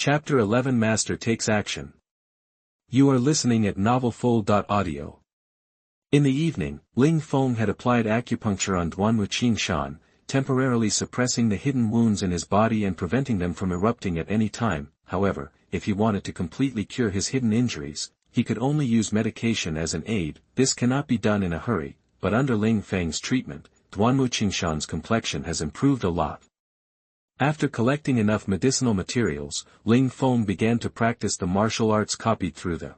Chapter 11 Master Takes Action. You are listening at novelfull.audio. In the evening, Ling Feng had applied acupuncture on Xianxia, temporarily suppressing the hidden wounds in his body and preventing them from erupting at any time. However, if he wanted to completely cure his hidden injuries, he could only use medication as an aid. This cannot be done in a hurry, but under Ling Feng's treatment, Xianxia's complexion has improved a lot. After collecting enough medicinal materials, Ling Feng began to practice the martial arts copied through the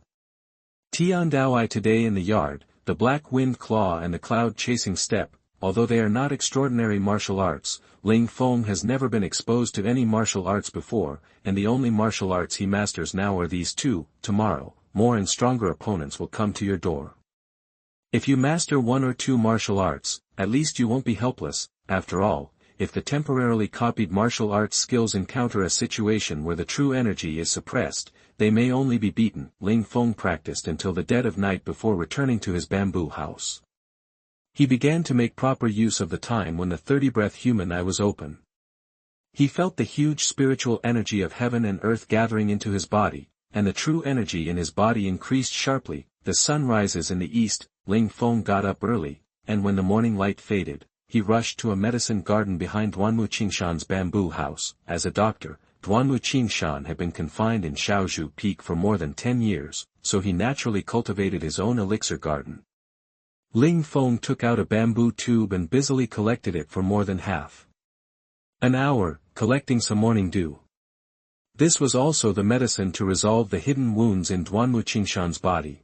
Tiandao today in the yard, the black wind claw and the cloud-chasing step. Although they are not extraordinary martial arts, Ling Feng has never been exposed to any martial arts before, and the only martial arts he masters now are these two. Tomorrow, more and stronger opponents will come to your door. If you master one or two martial arts, at least you won't be helpless. After all, if the temporarily copied martial arts skills encounter a situation where the true energy is suppressed, they may only be beaten. Ling Feng practiced until the dead of night before returning to his bamboo house. He began to make proper use of the time when the 30-breath human eye was open. He felt the huge spiritual energy of heaven and earth gathering into his body, and the true energy in his body increased sharply. The sun rises in the east. Ling Feng got up early, and when the morning light faded, he rushed to a medicine garden behind Xianxia's bamboo house. As a doctor, Xianxia had been confined in Shaozhu Peak for more than 10 years, so he naturally cultivated his own elixir garden. Ling Feng took out a bamboo tube and busily collected it for more than half an hour, collecting some morning dew. This was also the medicine to resolve the hidden wounds in Xianxia's body.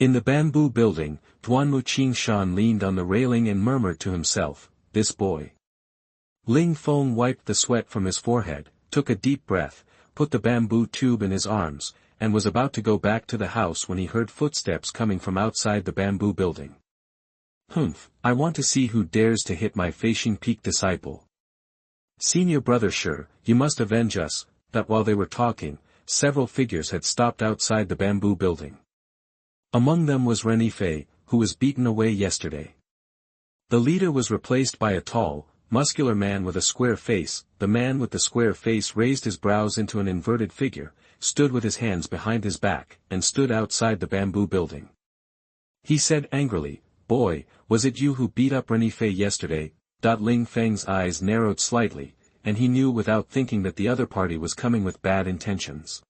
In the bamboo building, Xianxia leaned on the railing and murmured to himself, "This boy." Ling Feng wiped the sweat from his forehead, took a deep breath, put the bamboo tube in his arms, and was about to go back to the house when he heard footsteps coming from outside the bamboo building. "Humph, I want to see who dares to hit my Feixing Peak disciple. Senior brother Shi, you must avenge us." That while they were talking, several figures had stopped outside the bamboo building. Among them was Fei, who was beaten away yesterday. The leader was replaced by a tall, muscular man with a square face. The man with the square face raised his brows into an inverted figure, stood with his hands behind his back, and stood outside the bamboo building. He said angrily, "Boy, was it you who beat up Fei yesterday?" Ling Feng's eyes narrowed slightly, and he knew without thinking that the other party was coming with bad intentions.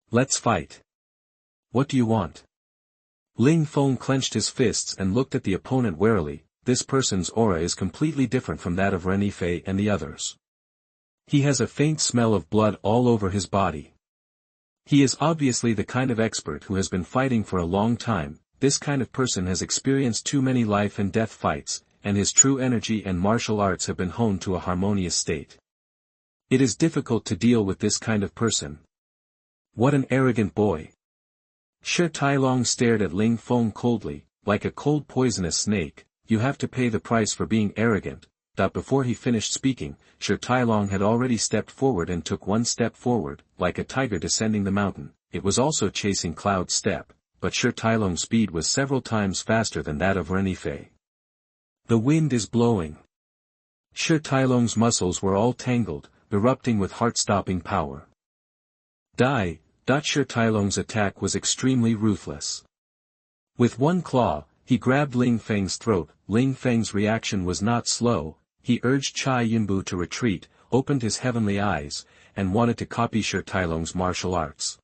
"Let's fight. What do you want?" Ling Feng clenched his fists and looked at the opponent warily. This person's aura is completely different from that of Fei and the others. He has a faint smell of blood all over his body. He is obviously the kind of expert who has been fighting for a long time. This kind of person has experienced too many life and death fights, and his true energy and martial arts have been honed to a harmonious state. It is difficult to deal with this kind of person. What an arrogant boy! Shi Tailong stared at Ling Feng coldly, like a cold poisonous snake. "You have to pay the price for being arrogant." Before he finished speaking, Shi Tailong had already stepped forward and took one step forward, like a tiger descending the mountain. It was also chasing Cloud's step, but Shi Tailong's speed was several times faster than that of Fei. The wind is blowing. Shi Tailong's muscles were all tangled, erupting with heart-stopping power. Die! Shi Tailong's attack was extremely ruthless. With one claw, he grabbed Ling Feng's throat. Ling Feng's reaction was not slow. He urged Chai Yunbu to retreat, opened his heavenly eyes, and wanted to copy Shi Tailong's martial arts.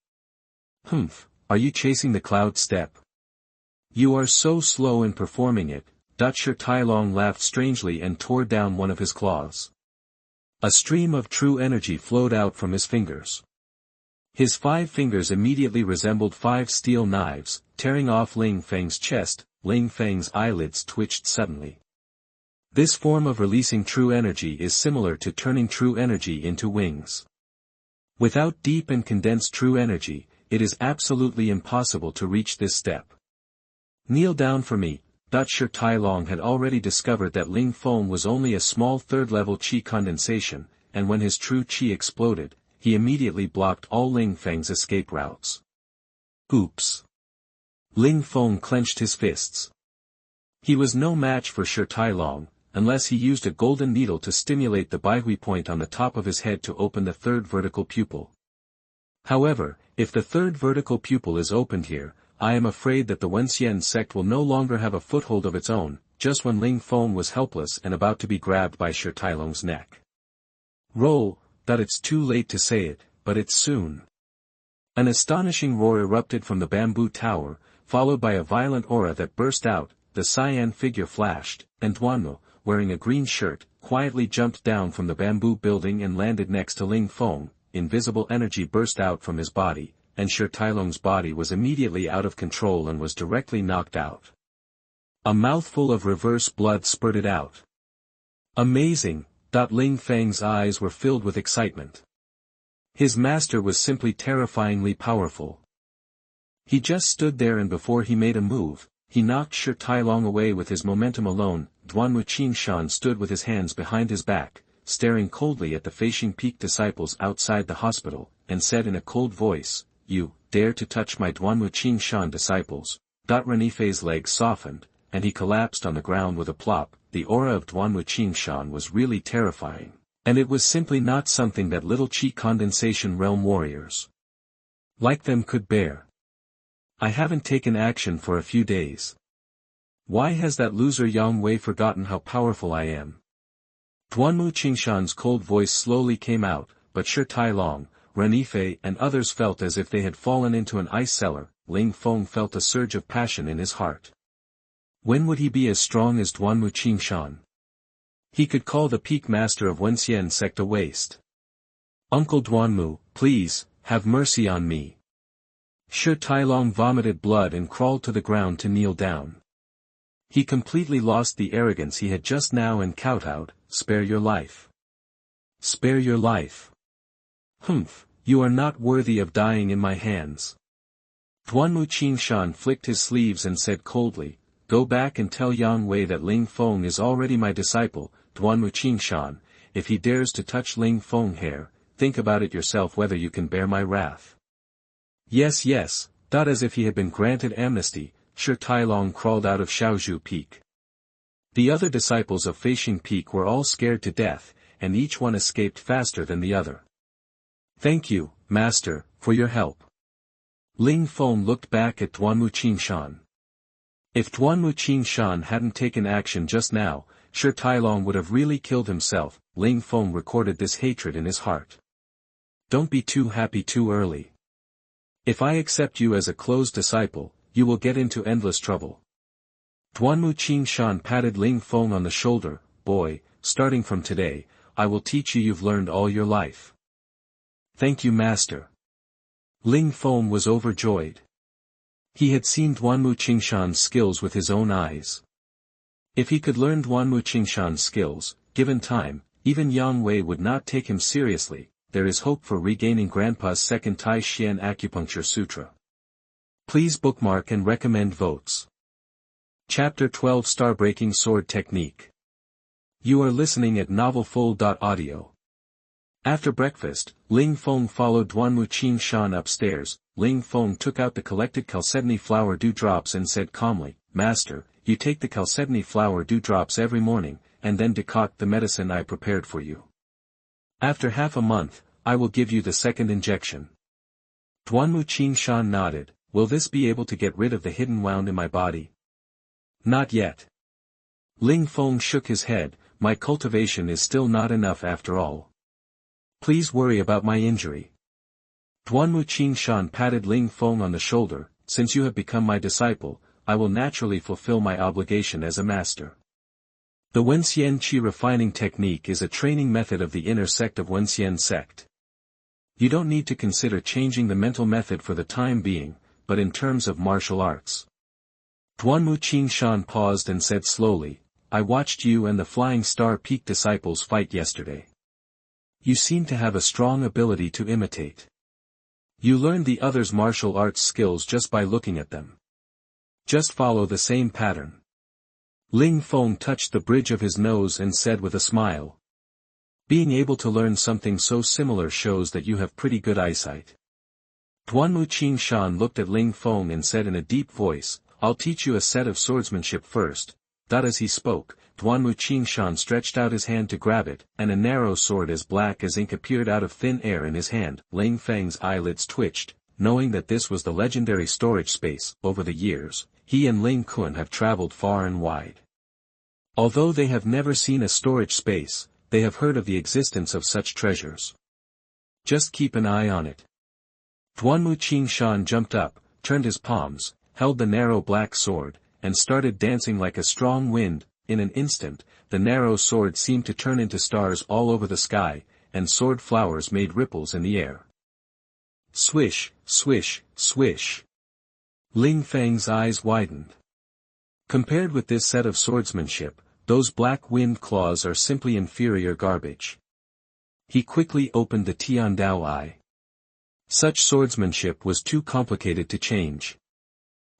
"Humph, are you chasing the cloud step? You are so slow in performing it." Shi Tailong laughed strangely and tore down one of his claws. A stream of true energy flowed out from his fingers. His 5 fingers immediately resembled 5 steel knives, tearing off Ling Feng's chest. Ling Feng's eyelids twitched suddenly. This form of releasing true energy is similar to turning true energy into wings. Without deep and condensed true energy, it is absolutely impossible to reach this step. "Kneel down for me." Shi Tailong had already discovered that Ling Feng was only a small third-level qi condensation, and when his true qi exploded, he immediately blocked all Ling Feng's escape routes. Oops! Ling Feng clenched his fists. He was no match for Shi Tailong, unless he used a golden needle to stimulate the Baihui point on the top of his head to open the third vertical pupil. However, if the third vertical pupil is opened here, I am afraid that the Wenxian sect will no longer have a foothold of its own. Just when Ling Feng was helpless and about to be grabbed by Shi Tailong's neck. Roll, that it's too late to say it, but it's soon. An astonishing roar erupted from the bamboo tower, followed by a violent aura that burst out. The cyan figure flashed, and Duanmu, wearing a green shirt, quietly jumped down from the bamboo building and landed next to Ling Feng. Invisible energy burst out from his body, and Shi Tailong's body was immediately out of control and was directly knocked out. A mouthful of reverse blood spurted out. Amazing! Ling Feng's eyes were filled with excitement. His master was simply terrifyingly powerful. He just stood there, and before he made a move, he knocked Shi Tailong away with his momentum alone. Duanmu Qingshan stood with his hands behind his back, staring coldly at the Feishing Peak disciples outside the hospital, and said in a cold voice, "You dare to touch my Duanmu Qingshan disciples." Renifei's legs softened, and he collapsed on the ground with a plop. The aura of Duanmu Qingshan was really terrifying, and it was simply not something that little Qi condensation realm warriors like them could bear. I haven't taken action for a few days. Why has that loser Yang Wei forgotten how powerful I am? Duanmu Qingshan's cold voice slowly came out, but Shi Tailong, Renifei and others felt as if they had fallen into an ice cellar. Ling Feng felt a surge of passion in his heart. When would he be as strong as Duanmu Qingshan? He could call the peak master of Wenxian sect a waste. Uncle Duanmu, please, have mercy on me. Shi Tailong vomited blood and crawled to the ground to kneel down. He completely lost the arrogance he had just now and kowtowed. Spare your life. Spare your life. Humph, you are not worthy of dying in my hands. Duanmu Qingshan flicked his sleeves and said coldly, "Go back and tell Yang Wei that Ling Feng is already my disciple." Duanmu Qingshan, if he dares to touch Ling Feng hair, think about it yourself whether you can bear my wrath. Yes, yes, as if he had been granted amnesty, Shi Tailong crawled out of Shaozhu Peak. The other disciples of Feishing Peak were all scared to death, and each one escaped faster than the other. Thank you, Master, for your help. Ling Feng looked back at Duanmu Qingshan. If Duanmu Qingshan hadn't taken action just now, Shi Tailong would have really killed himself. Ling Feng recorded this hatred in his heart. Don't be too happy too early. If I accept you as a close disciple, you will get into endless trouble. Duanmu Qingshan patted Ling Feng on the shoulder. Boy, starting from today, I will teach you've learned all your life. Thank you, Master. Ling Feng was overjoyed. He had seen Duanmu Qingshan's skills with his own eyes. If he could learn Duanmu Qingshan's skills, given time, even Yang Wei would not take him seriously. There is hope for regaining Grandpa's second Tai Xian Acupuncture Sutra. Please bookmark and recommend votes. Chapter 12 Star-Breaking Sword Technique. You are listening at novelfull.audio. After breakfast, Ling Feng followed Duanmu Qingshan upstairs. Ling Feng took out the collected chalcedony flower dewdrops and said calmly, "Master, you take the chalcedony flower dewdrops every morning, and then decoct the medicine I prepared for you. After half a month, I will give you the second injection." Duanmu Qingshan nodded. Will this be able to get rid of the hidden wound in my body? Not yet. Ling Feng shook his head. My cultivation is still not enough after all. Please worry about my injury. Duanmu Qingshan patted Ling Feng on the shoulder. Since you have become my disciple, I will naturally fulfill my obligation as a master. The Wenxian Qi refining technique is a training method of the inner sect of Wenxian sect. You don't need to consider changing the mental method for the time being, but in terms of martial arts. Duanmu Qingshan paused and said slowly, I watched you and the Flying Star Peak disciples fight yesterday. You seem to have a strong ability to imitate. You learned the others' martial arts skills just by looking at them. Just follow the same pattern. Ling Feng touched the bridge of his nose and said with a smile. Being able to learn something so similar shows that you have pretty good eyesight. Duanmu Qingshan looked at Ling Feng and said in a deep voice, I'll teach you a set of swordsmanship first. As he spoke, Duanwu Qingshan stretched out his hand to grab it, and a narrow sword as black as ink appeared out of thin air in his hand. Ling Feng's eyelids twitched, knowing that this was the legendary storage space. Over the years, he and Ling Kun have traveled far and wide. Although they have never seen a storage space, they have heard of the existence of such treasures. Just keep an eye on it. Duanwu Qingshan jumped up, turned his palms, held the narrow black sword, and started dancing like a strong wind. In an instant, the narrow sword seemed to turn into stars all over the sky, and sword flowers made ripples in the air. Swish, swish, swish. Ling Feng's eyes widened. Compared with this set of swordsmanship, those black wind claws are simply inferior garbage. He quickly opened the Tiandao eye. Such swordsmanship was too complicated to change.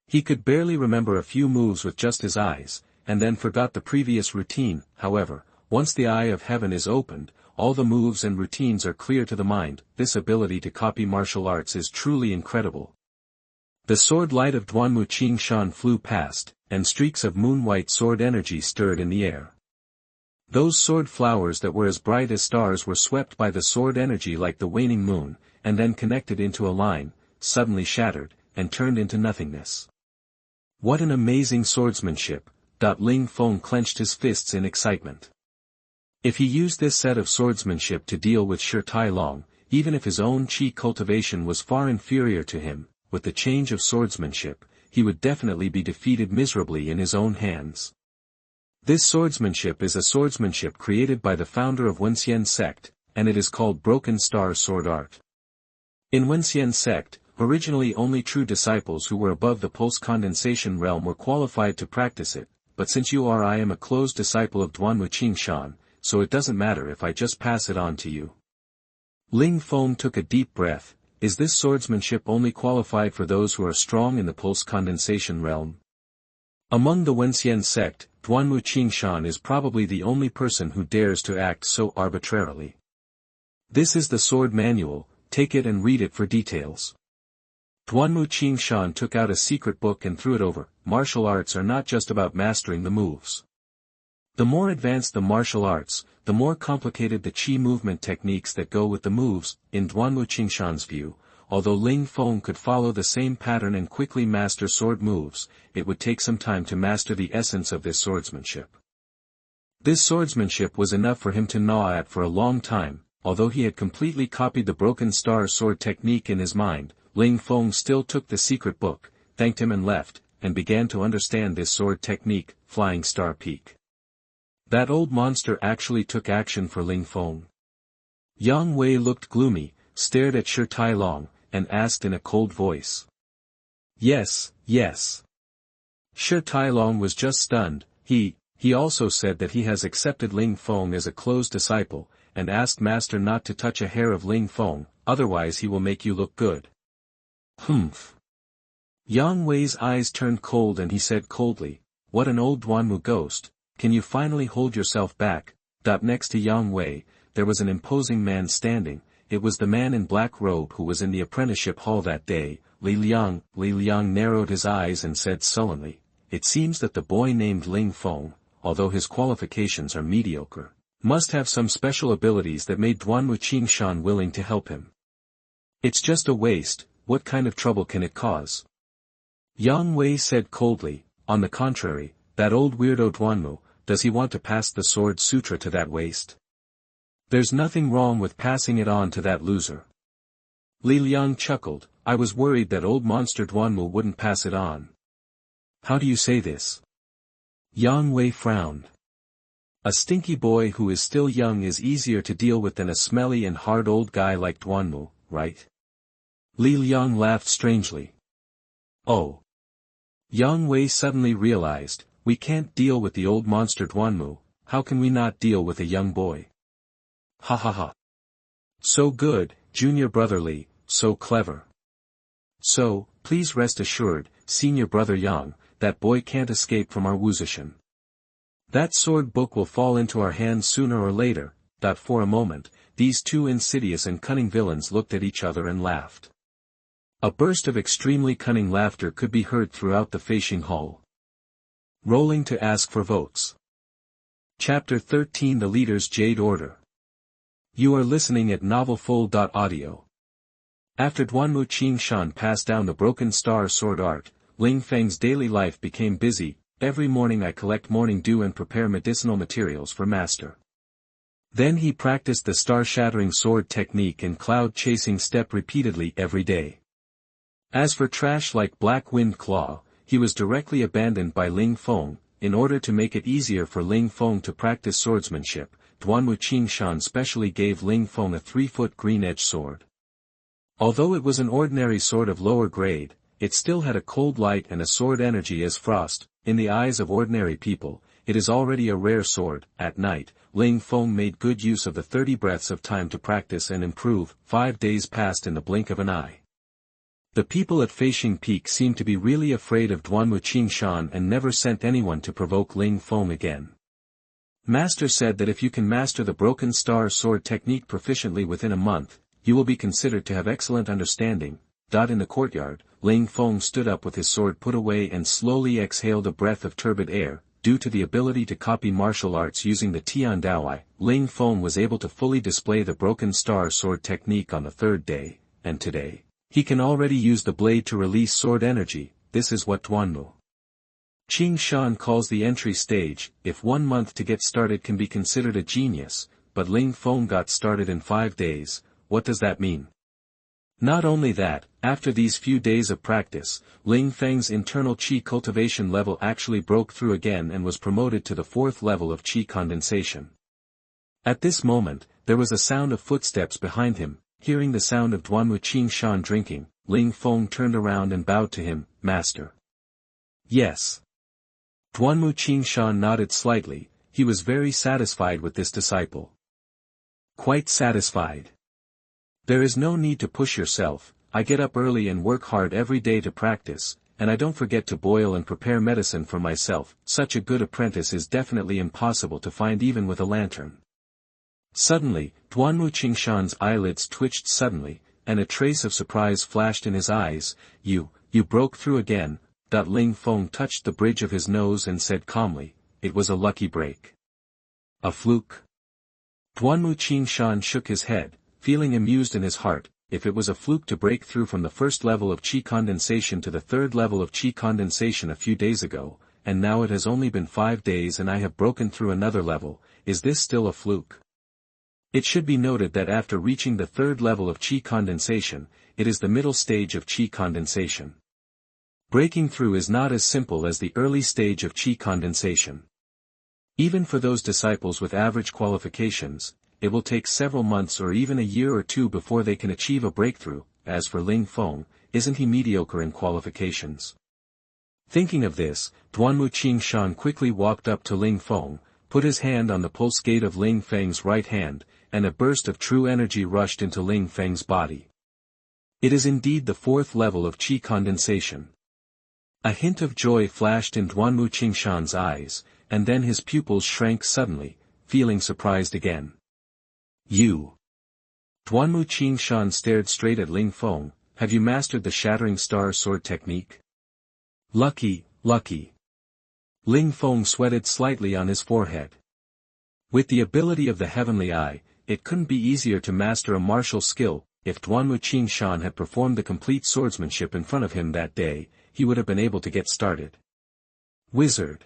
He could barely remember a few moves with just his eyes, and then forgot the previous routine. However, once the Eye of Heaven is opened, all the moves and routines are clear to the mind. This ability to copy martial arts is truly incredible. The sword light of Duanwu Qingshan flew past, and streaks of moon-white sword energy stirred in the air. Those sword flowers that were as bright as stars were swept by the sword energy like the waning moon, and then connected into a line, suddenly shattered, and turned into nothingness. What an amazing swordsmanship! Ling Feng clenched his fists in excitement. If he used this set of swordsmanship to deal with Shi Tai Long, even if his own qi cultivation was far inferior to him, with the change of swordsmanship, he would definitely be defeated miserably in his own hands. This swordsmanship is a swordsmanship created by the founder of Wenxian sect, and it is called Broken Star Sword Art. In Wenxian sect, originally only true disciples who were above the pulse condensation realm were qualified to practice it, but since I am a closed disciple of Duanwu Qingshan, so it doesn't matter if I just pass it on to you. Ling Feng took a deep breath. Is this swordsmanship only qualified for those who are strong in the pulse condensation realm? Among the Wenxian sect, Duanwu Qingshan is probably the only person who dares to act so arbitrarily. This is the sword manual, take it and read it for details. Duanwu Qingshan took out a secret book and threw it over. Martial arts are not just about mastering the moves. The more advanced the martial arts, the more complicated the qi movement techniques that go with the moves. In Duanwu Qingshan's view, although Ling Feng could follow the same pattern and quickly master sword moves, it would take some time to master the essence of this swordsmanship. This swordsmanship was enough for him to gnaw at for a long time. Although he had completely copied the Broken Star sword technique in his mind, Ling Feng still took the secret book, thanked him and left, and began to understand this sword technique. Flying Star Peak. That old monster actually took action for Ling Feng. Yang Wei looked gloomy, stared at Shi Tai Long, and asked in a cold voice. Yes, yes. Shi Tai Long was just stunned. He also said that he has accepted Ling Feng as a close disciple, and asked Master not to touch a hair of Ling Feng, otherwise he will make you look good. Humph. Yang Wei's eyes turned cold and he said coldly, what an old Duanwu ghost, can you finally hold yourself back? Next to Yang Wei, there was an imposing man standing. It was the man in black robe who was in the apprenticeship hall that day. Li Liang narrowed his eyes and said sullenly, it seems that the boy named Ling Feng, although his qualifications are mediocre, must have some special abilities that made Duanwu Qingshan willing to help him. It's just a waste, what kind of trouble can it cause? Yang Wei said coldly, on the contrary, that old weirdo Duanwu, does he want to pass the sword sutra to that waste? There's nothing wrong with passing it on to that loser. Li Liang chuckled, I was worried that old monster Duanwu wouldn't pass it on. How do you say this? Yang Wei frowned. A stinky boy who is still young is easier to deal with than a smelly and hard old guy like Duanwu, right? Li Liang laughed strangely. Oh. Yang Wei suddenly realized, we can't deal with the old monster Duanwu, how can we not deal with a young boy? Ha ha ha. So good, junior brother Li, so clever. So, please rest assured, senior brother Yang, that boy can't escape from our Wuzishan. That sword book will fall into our hands sooner or later. For a moment, these two insidious and cunning villains looked at each other and laughed. A burst of extremely cunning laughter could be heard throughout the Feixing Hall. Rolling to ask for votes. Chapter 13 The Leader's Jade Order. You are listening at NovelFull.audio. After Duanmu Qingshan passed down the Broken Star Sword art, Ling Feng's daily life became busy. Every morning I collect morning dew and prepare medicinal materials for master. Then he practiced the star-shattering sword technique and cloud-chasing step repeatedly every day. As for trash like Black Wind Claw, he was directly abandoned by Ling Feng. In order to make it easier for Ling Feng to practice swordsmanship, Duanmu Qingshan specially gave Ling Feng a 3-foot green-edged sword. Although it was an ordinary sword of lower grade, it still had a cold light and a sword energy as frost. In the eyes of ordinary people, it is already a rare sword. At night, Ling Feng made good use of the 30 breaths of time to practice and improve. 5 days passed in the blink of an eye. The people at Feixing Peak seemed to be really afraid of Duanmu Qingshan and never sent anyone to provoke Ling Feng again. Master said that if you can master the Broken Star Sword technique proficiently within a month, you will be considered to have excellent understanding. In the courtyard, Ling Feng stood up with his sword put away and slowly exhaled a breath of turbid air. Due to the ability to copy martial arts using the Tian Daowai, Ling Feng was able to fully display the Broken Star Sword technique on the 3rd day, and today, he can already use the blade to release sword energy. This is what Duanmu Qingshan calls the entry stage. If 1 month to get started can be considered a genius, but Ling Feng got started in 5 days, what does that mean? Not only that, after these few days of practice, Ling Feng's internal qi cultivation level actually broke through again and was promoted to the 4th level of qi condensation. At this moment, there was a sound of footsteps behind him. Hearing the sound of Duanmu Qingshan drinking, Ling Feng turned around and bowed to him. Master. Yes. Duanmu Qingshan nodded slightly. He was very satisfied with this disciple. Quite satisfied. There is no need to push yourself. I get up early and work hard every day to practice, and I don't forget to boil and prepare medicine for myself. Such a good apprentice is definitely impossible to find even with a lantern. Suddenly, Duanmu Qingshan's eyelids twitched suddenly, and a trace of surprise flashed in his eyes. You broke through again. Ling Feng touched the bridge of his nose and said calmly, it was a lucky break. A fluke? Duanmu Qingshan shook his head, feeling amused in his heart. If it was a fluke to break through from the 1st level of qi condensation to the 3rd level of qi condensation a few days ago, and now it has only been 5 days and I have broken through another level, is this still a fluke? It should be noted that after reaching the 3rd level of qi condensation, it is the middle stage of qi condensation. Breaking through is not as simple as the early stage of qi condensation. Even for those disciples with average qualifications, it will take several months or even a year or 2 before they can achieve a breakthrough. As for Ling Feng, isn't he mediocre in qualifications? Thinking of this, Duanmu Qingshan quickly walked up to Ling Feng, put his hand on the pulse gate of Ling Feng's right hand, and a burst of true energy rushed into Ling Feng's body. It is indeed the 4th level of qi condensation. A hint of joy flashed in Duanmu Qingshan's eyes, and then his pupils shrank suddenly, feeling surprised again. You. Duanmu Qingshan stared straight at Ling Feng. Have you mastered the shattering star sword technique? Lucky. Ling Feng sweated slightly on his forehead. With the ability of the heavenly eye, it couldn't be easier to master a martial skill. If Duanmu Qingshan had performed the complete swordsmanship in front of him that day, he would have been able to get started. Wizard.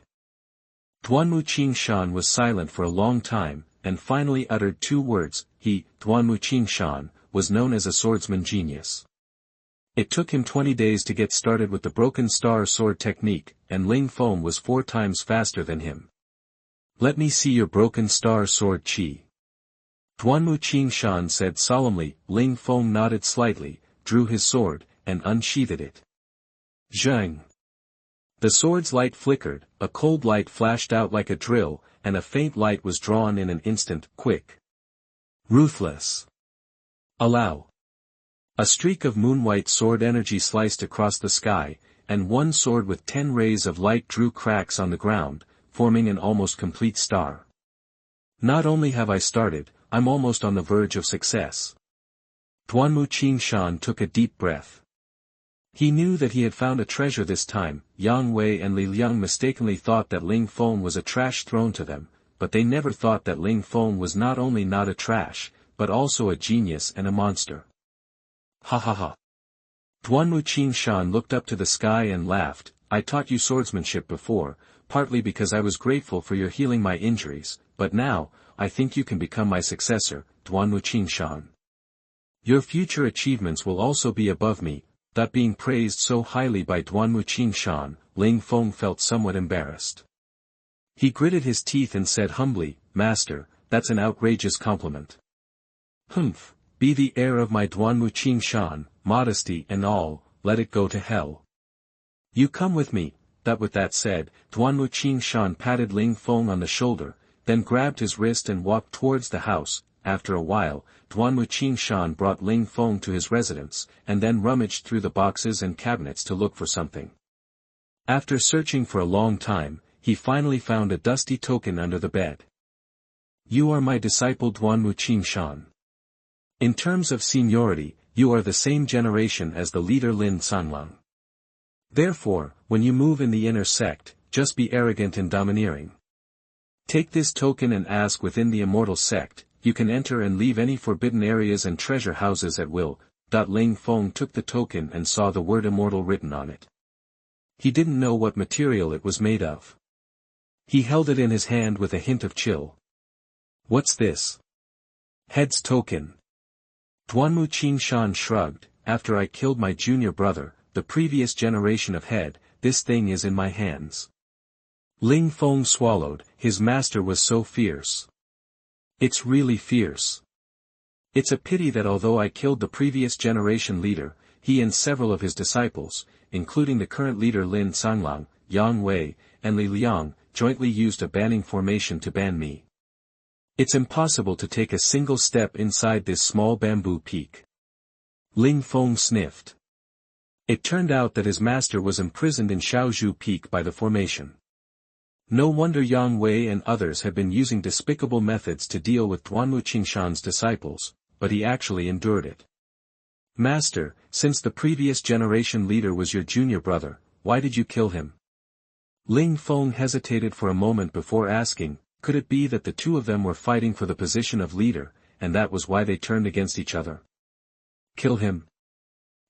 Duanmu Qingshan was silent for a long time, and finally uttered 2 words. He, Duanmu Qingshan, was known as a swordsman genius. It took him 20 days to get started with the Broken Star Sword technique, and Ling Feng was 4 times faster than him. Let me see your Broken Star Sword qi. Duanmu Qingshan said solemnly. Ling Feng nodded slightly, drew his sword, and unsheathed it. Zheng. The sword's light flickered, a cold light flashed out like a drill, and a faint light was drawn in an instant. Quick. Ruthless. Allow. A streak of moonwhite sword energy sliced across the sky, and one sword with 10 rays of light drew cracks on the ground, forming an almost complete star. Not only have I started, I'm almost on the verge of success. Duanmu Qingshan took a deep breath. He knew that he had found a treasure this time. Yang Wei and Li Liang mistakenly thought that Ling Feng was a trash thrown to them, but they never thought that Ling Feng was not only not a trash, but also a genius and a monster. Ha ha ha. Duanmu Qingshan looked up to the sky and laughed. I taught you swordsmanship before, partly because I was grateful for your healing my injuries, but now, I think you can become my successor, Duanmu Qingshan. Your future achievements will also be above me. That being praised so highly by Duanmu Qingshan, Ling Feng felt somewhat embarrassed. He gritted his teeth and said humbly, Master, that's an outrageous compliment. Humph, be the heir of my Duanmu Qingshan, modesty and all, let it go to hell. You come with me. With that said, Duanmu Qingshan patted Ling Feng on the shoulder, then grabbed his wrist and walked towards the house. After a while, Duanmu Qingshan brought Ling Feng to his residence, and then rummaged through the boxes and cabinets to look for something. After searching for a long time, he finally found a dusty token under the bed. You are my disciple Duanmu Qingshan. In terms of seniority, you are the same generation as the leader Lin Sanlang. Therefore, when you move in the inner sect, just be arrogant and domineering. Take this token and ask within the immortal sect, you can enter and leave any forbidden areas and treasure houses at will. Ling Feng took the token and saw the word immortal written on it. He didn't know what material it was made of. He held it in his hand with a hint of chill. What's this? Head's token. Duanmu Qingshan shrugged. After I killed my junior brother, the previous generation of head, this thing is in my hands. Ling Feng swallowed. His master was so fierce. It's really fierce. It's a pity that although I killed the previous generation leader, he and several of his disciples, including the current leader Lin Sanlang, Yang Wei, and Li Liang, jointly used a banning formation to ban me. It's impossible to take a single step inside this small bamboo peak. Ling Feng sniffed. It turned out that his master was imprisoned in Shaozhu Peak by the formation. No wonder Yang Wei and others had been using despicable methods to deal with Duanmu Qingshan's disciples, but he actually endured it. Master, since the previous generation leader was your junior brother, why did you kill him? Ling Feng hesitated for a moment before asking, could it be that the two of them were fighting for the position of leader, and that was why they turned against each other? Kill him.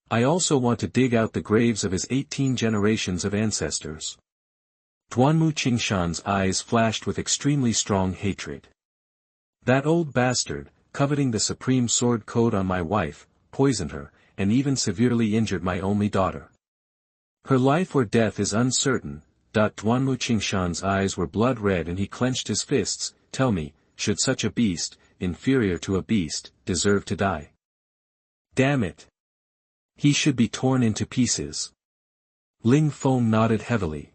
I also want to dig out the graves of his 18 generations of ancestors. Duanmu Qingshan's eyes flashed with extremely strong hatred. That old bastard, coveting the supreme sword code on my wife, poisoned her, and even severely injured my only daughter. Her life or death is uncertain. Duanmu Qingshan's eyes were blood red and he clenched his fists. Tell me, should such a beast, inferior to a beast, deserve to die? Damn it! He should be torn into pieces. Ling Feng nodded heavily.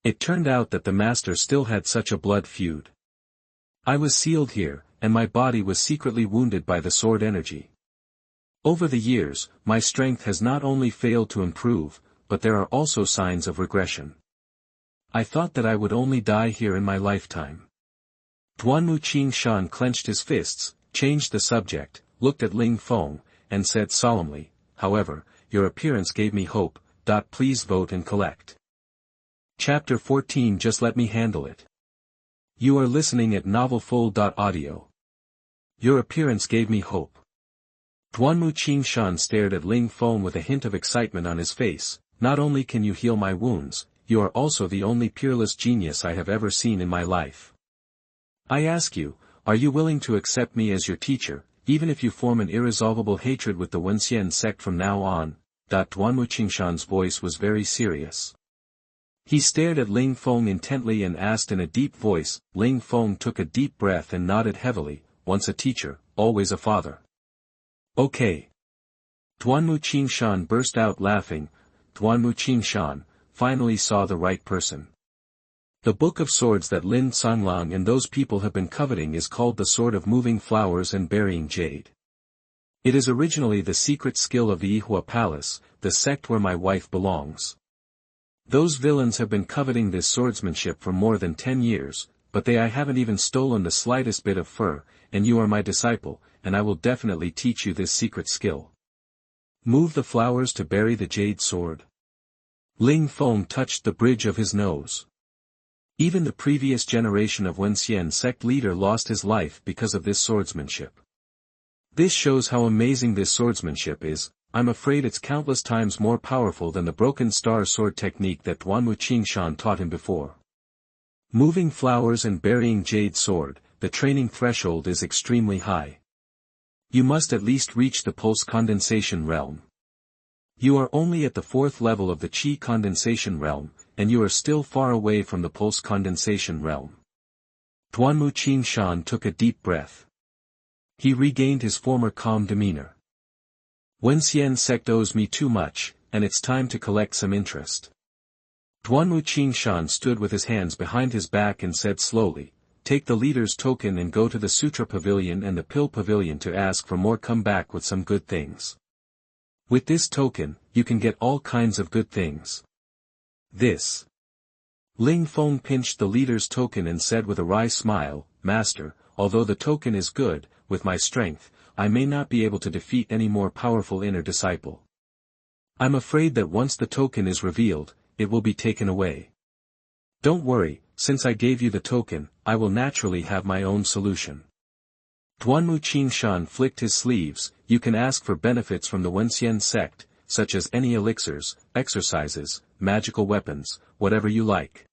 It turned out that the master still had such a blood feud. I was sealed here, and my body was secretly wounded by the sword energy. Over the years, my strength has not only failed to improve, but there are also signs of regression. I thought that I would only die here in my lifetime. Duanmu Qingshan clenched his fists, changed the subject, looked at Ling Feng, and said solemnly, however, your appearance gave me hope. Please vote and collect. Chapter 14. Just let me handle it. You are listening at MaleProtagonist. Your appearance gave me hope. Duanmu Qingshan stared at Ling Feng with a hint of excitement on his face. Not only can you heal my wounds, you are also the only peerless genius I have ever seen in my life. I ask you, are you willing to accept me as your teacher, even if you form an irresolvable hatred with the Wenxian sect from now on? Duanmu Qingshan's voice was very serious. He stared at Ling Feng intently and asked in a deep voice. Ling Feng took a deep breath and nodded heavily. Once a teacher, always a father. Okay. Duanmu Qingshan burst out laughing. Duanmu Qingshan finally saw the right person. The book of swords that Lin Sanlang and those people have been coveting is called the Sword of Moving Flowers and Burying Jade. It is originally the secret skill of the Yihua Palace, the sect where my wife belongs. Those villains have been coveting this swordsmanship for more than 10 years, but I haven't even stolen the slightest bit of fur, and you are my disciple, and I will definitely teach you this secret skill. Move the flowers to bury the jade sword. Ling Feng touched the bridge of his nose. Even the previous generation of Wenxian sect leader lost his life because of this swordsmanship. This shows how amazing this swordsmanship is. I'm afraid it's countless times more powerful than the broken star sword technique that Duanwu Qingshan taught him before. Moving flowers and burying jade sword, the training threshold is extremely high. You must at least reach the pulse condensation realm. You are only at the 4th level of the qi condensation realm, and you are still far away from the pulse condensation realm. Duanwu Qingshan took a deep breath. He regained his former calm demeanor. Wenxian sect owes me too much, and it's time to collect some interest. Duanwu Qingshan stood with his hands behind his back and said slowly, take the leader's token and go to the Sutra Pavilion and the Pill Pavilion to ask for more. Come back with some good things. With this token, you can get all kinds of good things. This. Ling Feng pinched the leader's token and said with a wry smile, Master, although the token is good, with my strength, I may not be able to defeat any more powerful inner disciple. I'm afraid that once the token is revealed, it will be taken away. Don't worry, since I gave you the token, I will naturally have my own solution. Duanwu Qingshan flicked his sleeves. You can ask for benefits from the Wenxian sect, such as any elixirs, exercises, magical weapons, whatever you like.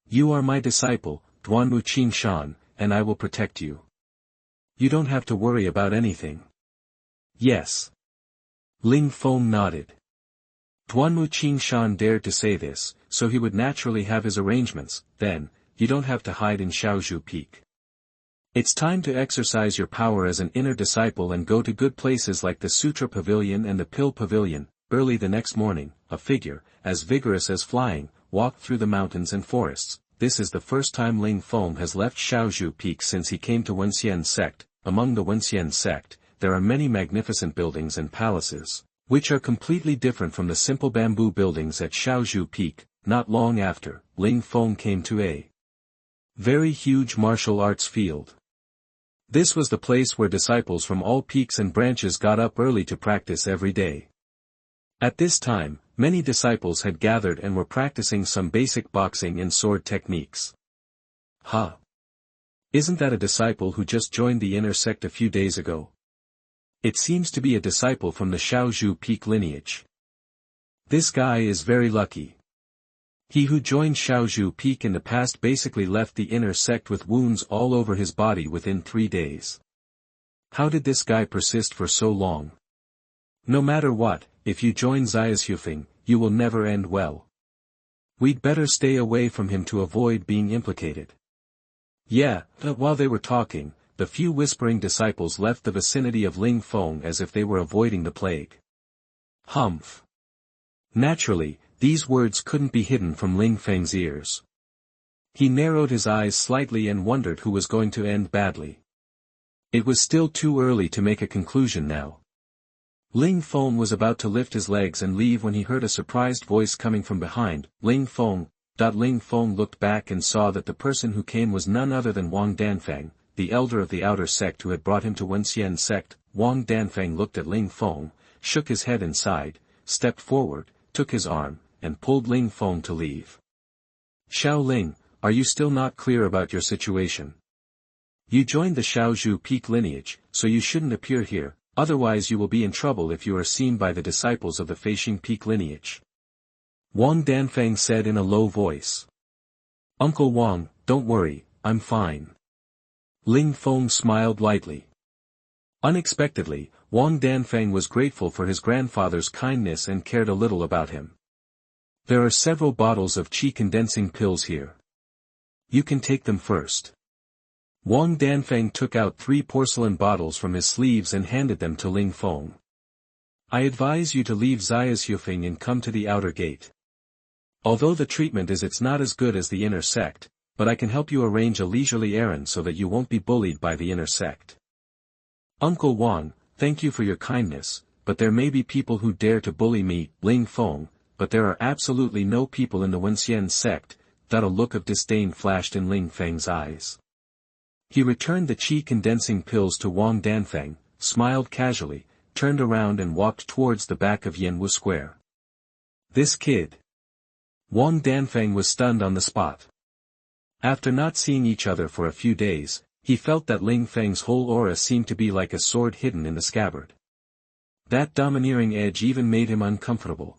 You are my disciple, Duanwu Qingshan, and I will protect you. You don't have to worry about anything. Yes. Ling Feng nodded. Duanwu Qingshan dared to say this, so he would naturally have his arrangements. Then, you don't have to hide in Xiaozhu Peak. It's time to exercise your power as an inner disciple and go to good places like the Sutra Pavilion and the Pill Pavilion. Early the next morning, a figure, as vigorous as flying, walked through the mountains and forests. This is the first time Ling Feng has left Xiaozhu Peak since he came to Wenxian sect. Among the Wenxian sect, there are many magnificent buildings and palaces, which are completely different from the simple bamboo buildings at Xiaozhu Peak. Not long after, Ling Feng came to a very huge martial arts field. This was the place where disciples from all peaks and branches got up early to practice every day. At this time, many disciples had gathered and were practicing some basic boxing and sword techniques. Huh! Isn't that a disciple who just joined the inner sect a few days ago? It seems to be a disciple from the Xiaozhu Peak lineage. This guy is very lucky. He who joined Xiaozhu Peak in the past basically left the inner sect with wounds all over his body within 3 days. How did this guy persist for so long? No matter what, if you join Xianxia, you will never end well. We'd better stay away from him to avoid being implicated. Yeah, but while they were talking, the few whispering disciples left the vicinity of Ling Feng as if they were avoiding the plague. Humph. Naturally, these words couldn't be hidden from Ling Feng's ears. He narrowed his eyes slightly and wondered who was going to end badly. It was still too early to make a conclusion now. Ling Feng was about to lift his legs and leave when he heard a surprised voice coming from behind. Ling Feng. Ling Feng looked back and saw that the person who came was none other than Wang Danfeng, the elder of the outer sect who had brought him to Wenxian sect. Wang Danfeng looked at Ling Feng, shook his head and sighed, stepped forward, took his arm, and pulled Ling Feng to leave. Xiao Ling, are you still not clear about your situation? You joined the Xiaozhu Peak lineage, so you shouldn't appear here, otherwise you will be in trouble if you are seen by the disciples of the Feixing Peak lineage. Wang Danfeng said in a low voice. Uncle Wang, don't worry, I'm fine. Ling Feng smiled lightly. Unexpectedly, Wang Danfeng was grateful for his grandfather's kindness and cared a little about him. There are several bottles of qi condensing pills here. You can take them first. Wang Danfeng took out 3 porcelain bottles from his sleeves and handed them to Ling Feng. I advise you to leave Xianxia and come to the outer gate. Although the treatment is it's not as good as the inner sect, but I can help you arrange a leisurely errand so that you won't be bullied by the inner sect. Uncle Wang, thank you for your kindness, but there may be people who dare to bully me, Ling Feng, but there are absolutely no people in the Wenxian sect. A look of disdain flashed in Ling Feng's eyes. He returned the qi condensing pills to Wang Danfeng, smiled casually, turned around and walked towards the back of Yanwu Square. This kid. Wang Danfeng was stunned on the spot. After not seeing each other for a few days, he felt that Ling Feng's whole aura seemed to be like a sword hidden in the scabbard. That domineering edge even made him uncomfortable.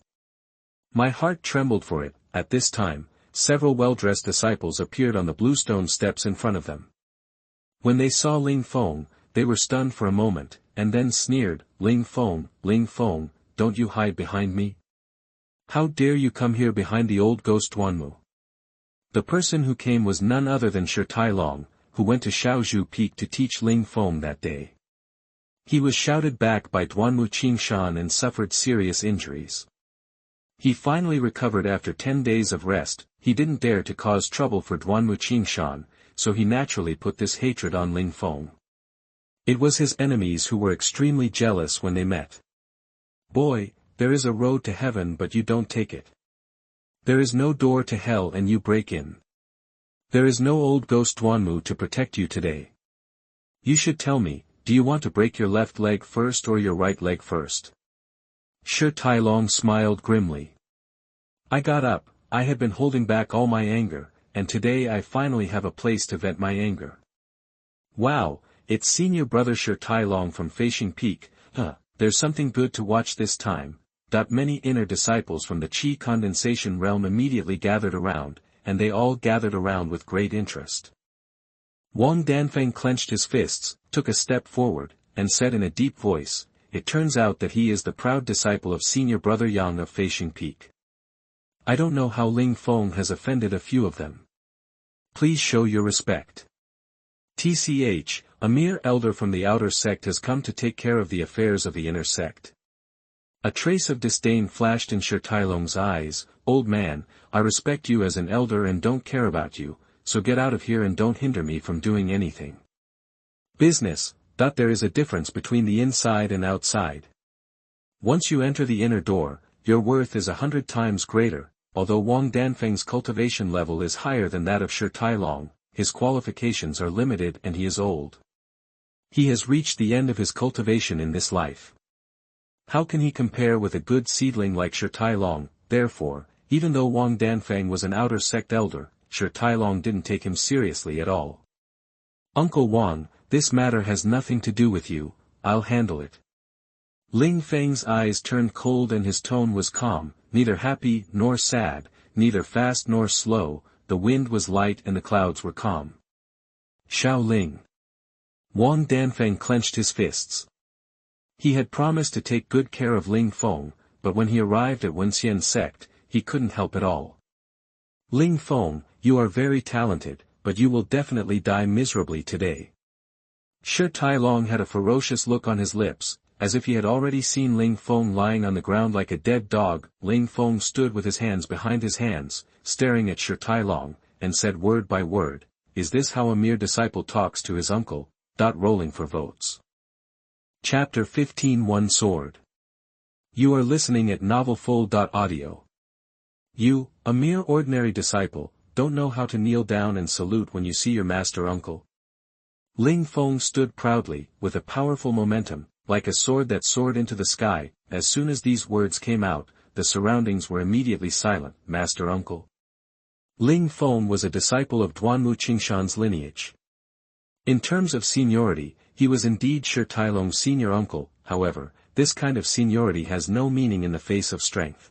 My heart trembled for it. At this time, several well-dressed disciples appeared on the bluestone steps in front of them. When they saw Ling Feng, they were stunned for a moment, and then sneered, Ling Feng, don't you hide behind me? How dare you come here behind the old ghost Duanmu? The person who came was none other than Shi Tailong, who went to Shaozhu Peak to teach Ling Feng that day. He was shouted back by Duanmu Qingshan and suffered serious injuries. He finally recovered after 10 days of rest. He didn't dare to cause trouble for Duanmu Qingshan, so he naturally put this hatred on Ling Feng. It was his enemies who were extremely jealous when they met. Boy, there is a road to heaven but you don't take it. There is no door to hell and you break in. There is no old ghost Duanmu to protect you today. You should tell me, do you want to break your left leg first or your right leg first? Shi Tailong smiled grimly. I got up. I had been holding back all my anger, and today I finally have a place to vent my anger. Wow, it's senior brother Shi Tailong from Feishing Peak. There's something good to watch this time. Many inner disciples from the Qi condensation realm immediately gathered around, and they all gathered around with great interest. Wang Danfeng clenched his fists, took a step forward, and said in a deep voice, it turns out that he is the proud disciple of senior brother Yang of Feishing Peak. I don't know how Ling Feng has offended a few of them. Please show your respect. TCH, a mere elder from the outer sect has come to take care of the affairs of the inner sect. A trace of disdain flashed in Shi Tailong's eyes. Old man, I respect you as an elder and don't care about you, so get out of here and don't hinder me from doing anything. Business. There is a difference between the inside and outside. Once you enter the inner door, your worth is 100 times greater. Although Wang Danfeng's cultivation level is higher than that of Shi Tailong, his qualifications are limited and he is old. He has reached the end of his cultivation in this life. How can he compare with a good seedling like Shi Tailong? Therefore, even though Wang Danfeng was an outer sect elder, Shi Tailong didn't take him seriously at all. Uncle Wang, this matter has nothing to do with you, I'll handle it. Ling Feng's eyes turned cold and his tone was calm, neither happy nor sad, neither fast nor slow. The wind was light and the clouds were calm. Xiao Ling. Wang Danfeng clenched his fists. He had promised to take good care of Ling Feng, but when he arrived at Wenxian sect, he couldn't help at all. Ling Feng, you are very talented, but you will definitely die miserably today. Shi Tailong had a ferocious look on his lips, as if he had already seen Ling Feng lying on the ground like a dead dog. Ling Feng stood with his hands behind his hands, staring at Shi Tailong, and said word by word, is this how a mere disciple talks to his uncle? Rolling for votes. Chapter 15 One Sword. You are listening at MaleProtagonist. You, a mere ordinary disciple, don't know how to kneel down and salute when you see your master uncle. Ling Feng stood proudly, with a powerful momentum, like a sword that soared into the sky. As soon as these words came out, the surroundings were immediately silent. Master uncle. Ling Feng was a disciple of Duanmu Qingshan's lineage. In terms of seniority, he was indeed Shi Tailong's senior uncle. However, this kind of seniority has no meaning in the face of strength.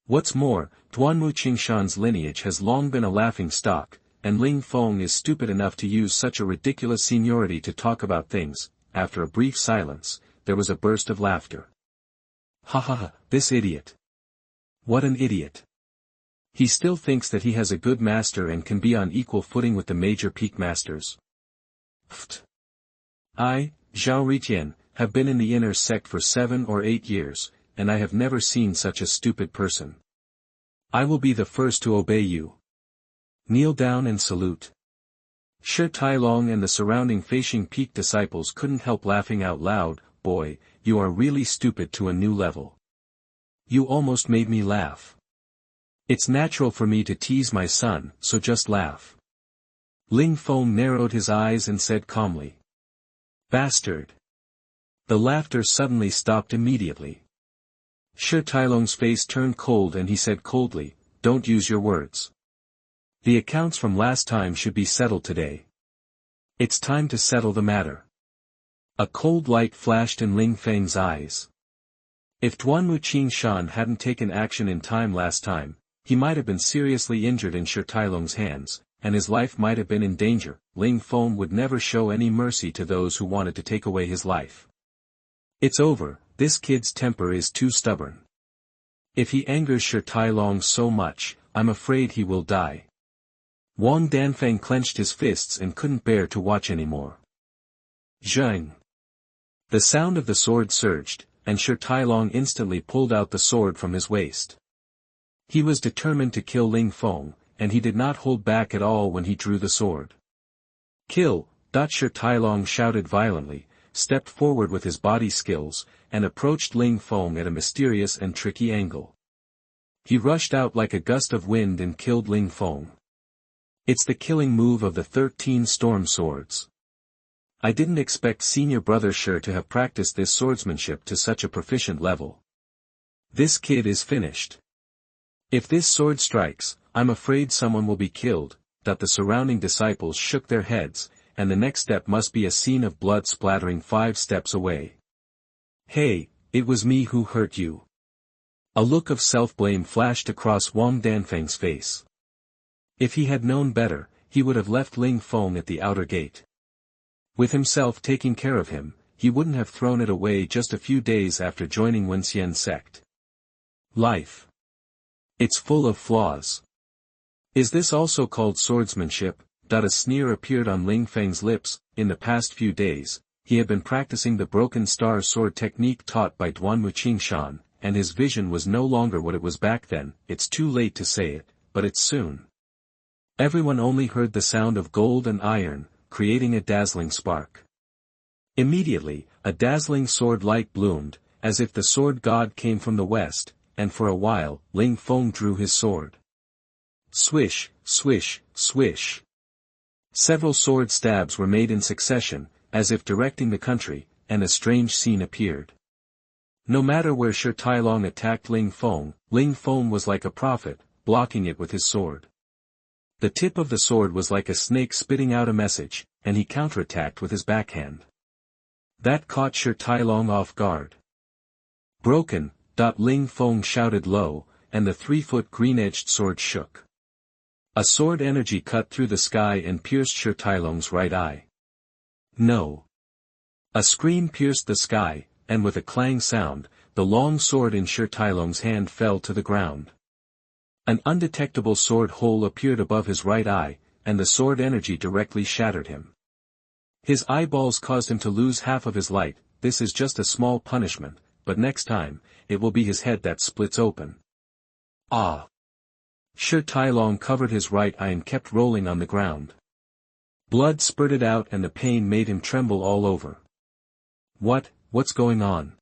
What's more, Duanmu Qingshan's lineage has long been a laughing stock, and Ling Feng is stupid enough to use such a ridiculous seniority to talk about things. After a brief silence, there was a burst of laughter. Ha ha ha, this idiot. What an idiot. He still thinks that he has a good master and can be on equal footing with the major peak masters. Pfft. I, Zhao Ritian, have been in the inner sect for 7 or 8 years, and I have never seen such a stupid person. I will be the first to obey you. Kneel down and salute. Shi Tailong and the surrounding Feishing Peak disciples couldn't help laughing out loud. Boy, you are really stupid to a new level. You almost made me laugh. It's natural for me to tease my son, so just laugh. Ling Feng narrowed his eyes and said calmly. Bastard. The laughter suddenly stopped immediately. Shi Tailong's face turned cold and he said coldly, don't use your words. The accounts from last time should be settled today. It's time to settle the matter. A cold light flashed in Ling Feng's eyes. If Duanwu Qingshan hadn't taken action in time last time, he might have been seriously injured in Shi Tailong's hands, and his life might have been in danger. Ling Feng would never show any mercy to those who wanted to take away his life. It's over, this kid's temper is too stubborn. If he angers Shi Tailong so much, I'm afraid he will die. Wang Danfeng clenched his fists and couldn't bear to watch anymore. Zheng. The sound of the sword surged, and Shi Tailong instantly pulled out the sword from his waist. He was determined to kill Ling Feng, and he did not hold back at all when he drew the sword. Kill! Shi Tailong shouted violently, stepped forward with his body skills, and approached Ling Feng at a mysterious and tricky angle. He rushed out like a gust of wind and killed Ling Feng. It's the killing move of the 13 storm swords. I didn't expect senior brother Shi to have practiced this swordsmanship to such a proficient level. This kid is finished. If this sword strikes, I'm afraid someone will be killed. The surrounding disciples shook their heads, and the next step must be a scene of blood splattering 5 steps away. Hey, it was me who hurt you. A look of self-blame flashed across Wang Danfeng's face. If he had known better, he would have left Ling Feng at the outer gate. With himself taking care of him, he wouldn't have thrown it away just a few days after joining Wenxian's sect. Life. It's full of flaws. Is this also called swordsmanship? A sneer appeared on Ling Feng's lips. In the past few days, he had been practicing the broken star sword technique taught by Duanwu Qingshan, and his vision was no longer what it was back then. It's too late to say it, but it's soon. Everyone only heard the sound of gold and iron, creating a dazzling spark. Immediately, a dazzling sword light bloomed, as if the sword god came from the west, and for a while, Ling Feng drew his sword. Swish, swish, swish. Several sword stabs were made in succession, as if directing the country, and a strange scene appeared. No matter where Shi Tailong attacked Ling Feng was like a prophet, blocking it with his sword. The tip of the sword was like a snake spitting out a message, and he counterattacked with his backhand. That caught Shi Tailong off guard. Broken! Ling Feng shouted low, and the 3-foot green-edged sword shook. A sword energy cut through the sky and pierced Shi Tailong's right eye. No! A scream pierced the sky, and with a clang sound, the long sword in Shi Tailong's hand fell to the ground. An undetectable sword hole appeared above his right eye, and the sword energy directly shattered him. His eyeballs caused him to lose half of his light. This is just a small punishment, but next time, it will be his head that splits open. Ah! Shi Tailong covered his right eye and kept rolling on the ground. Blood spurted out and the pain made him tremble all over. What's going on?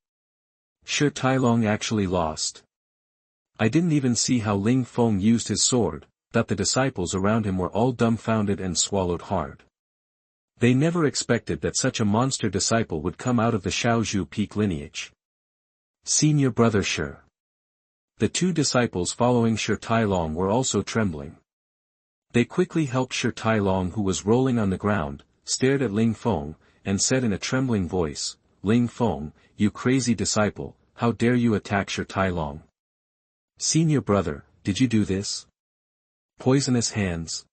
Shi Tailong actually lost. I didn't even see how Ling Feng used his sword. The disciples around him were all dumbfounded and swallowed hard. They never expected that such a monster disciple would come out of the Shaozhu Peak lineage. Senior brother Shi. The 2 disciples following Shi Tailong were also trembling. They quickly helped Shi Tailong, who was rolling on the ground, stared at Ling Feng, and said in a trembling voice, Ling Feng, you crazy disciple, how dare you attack Shi Tailong? Senior brother, did you do this? Poisonous hands.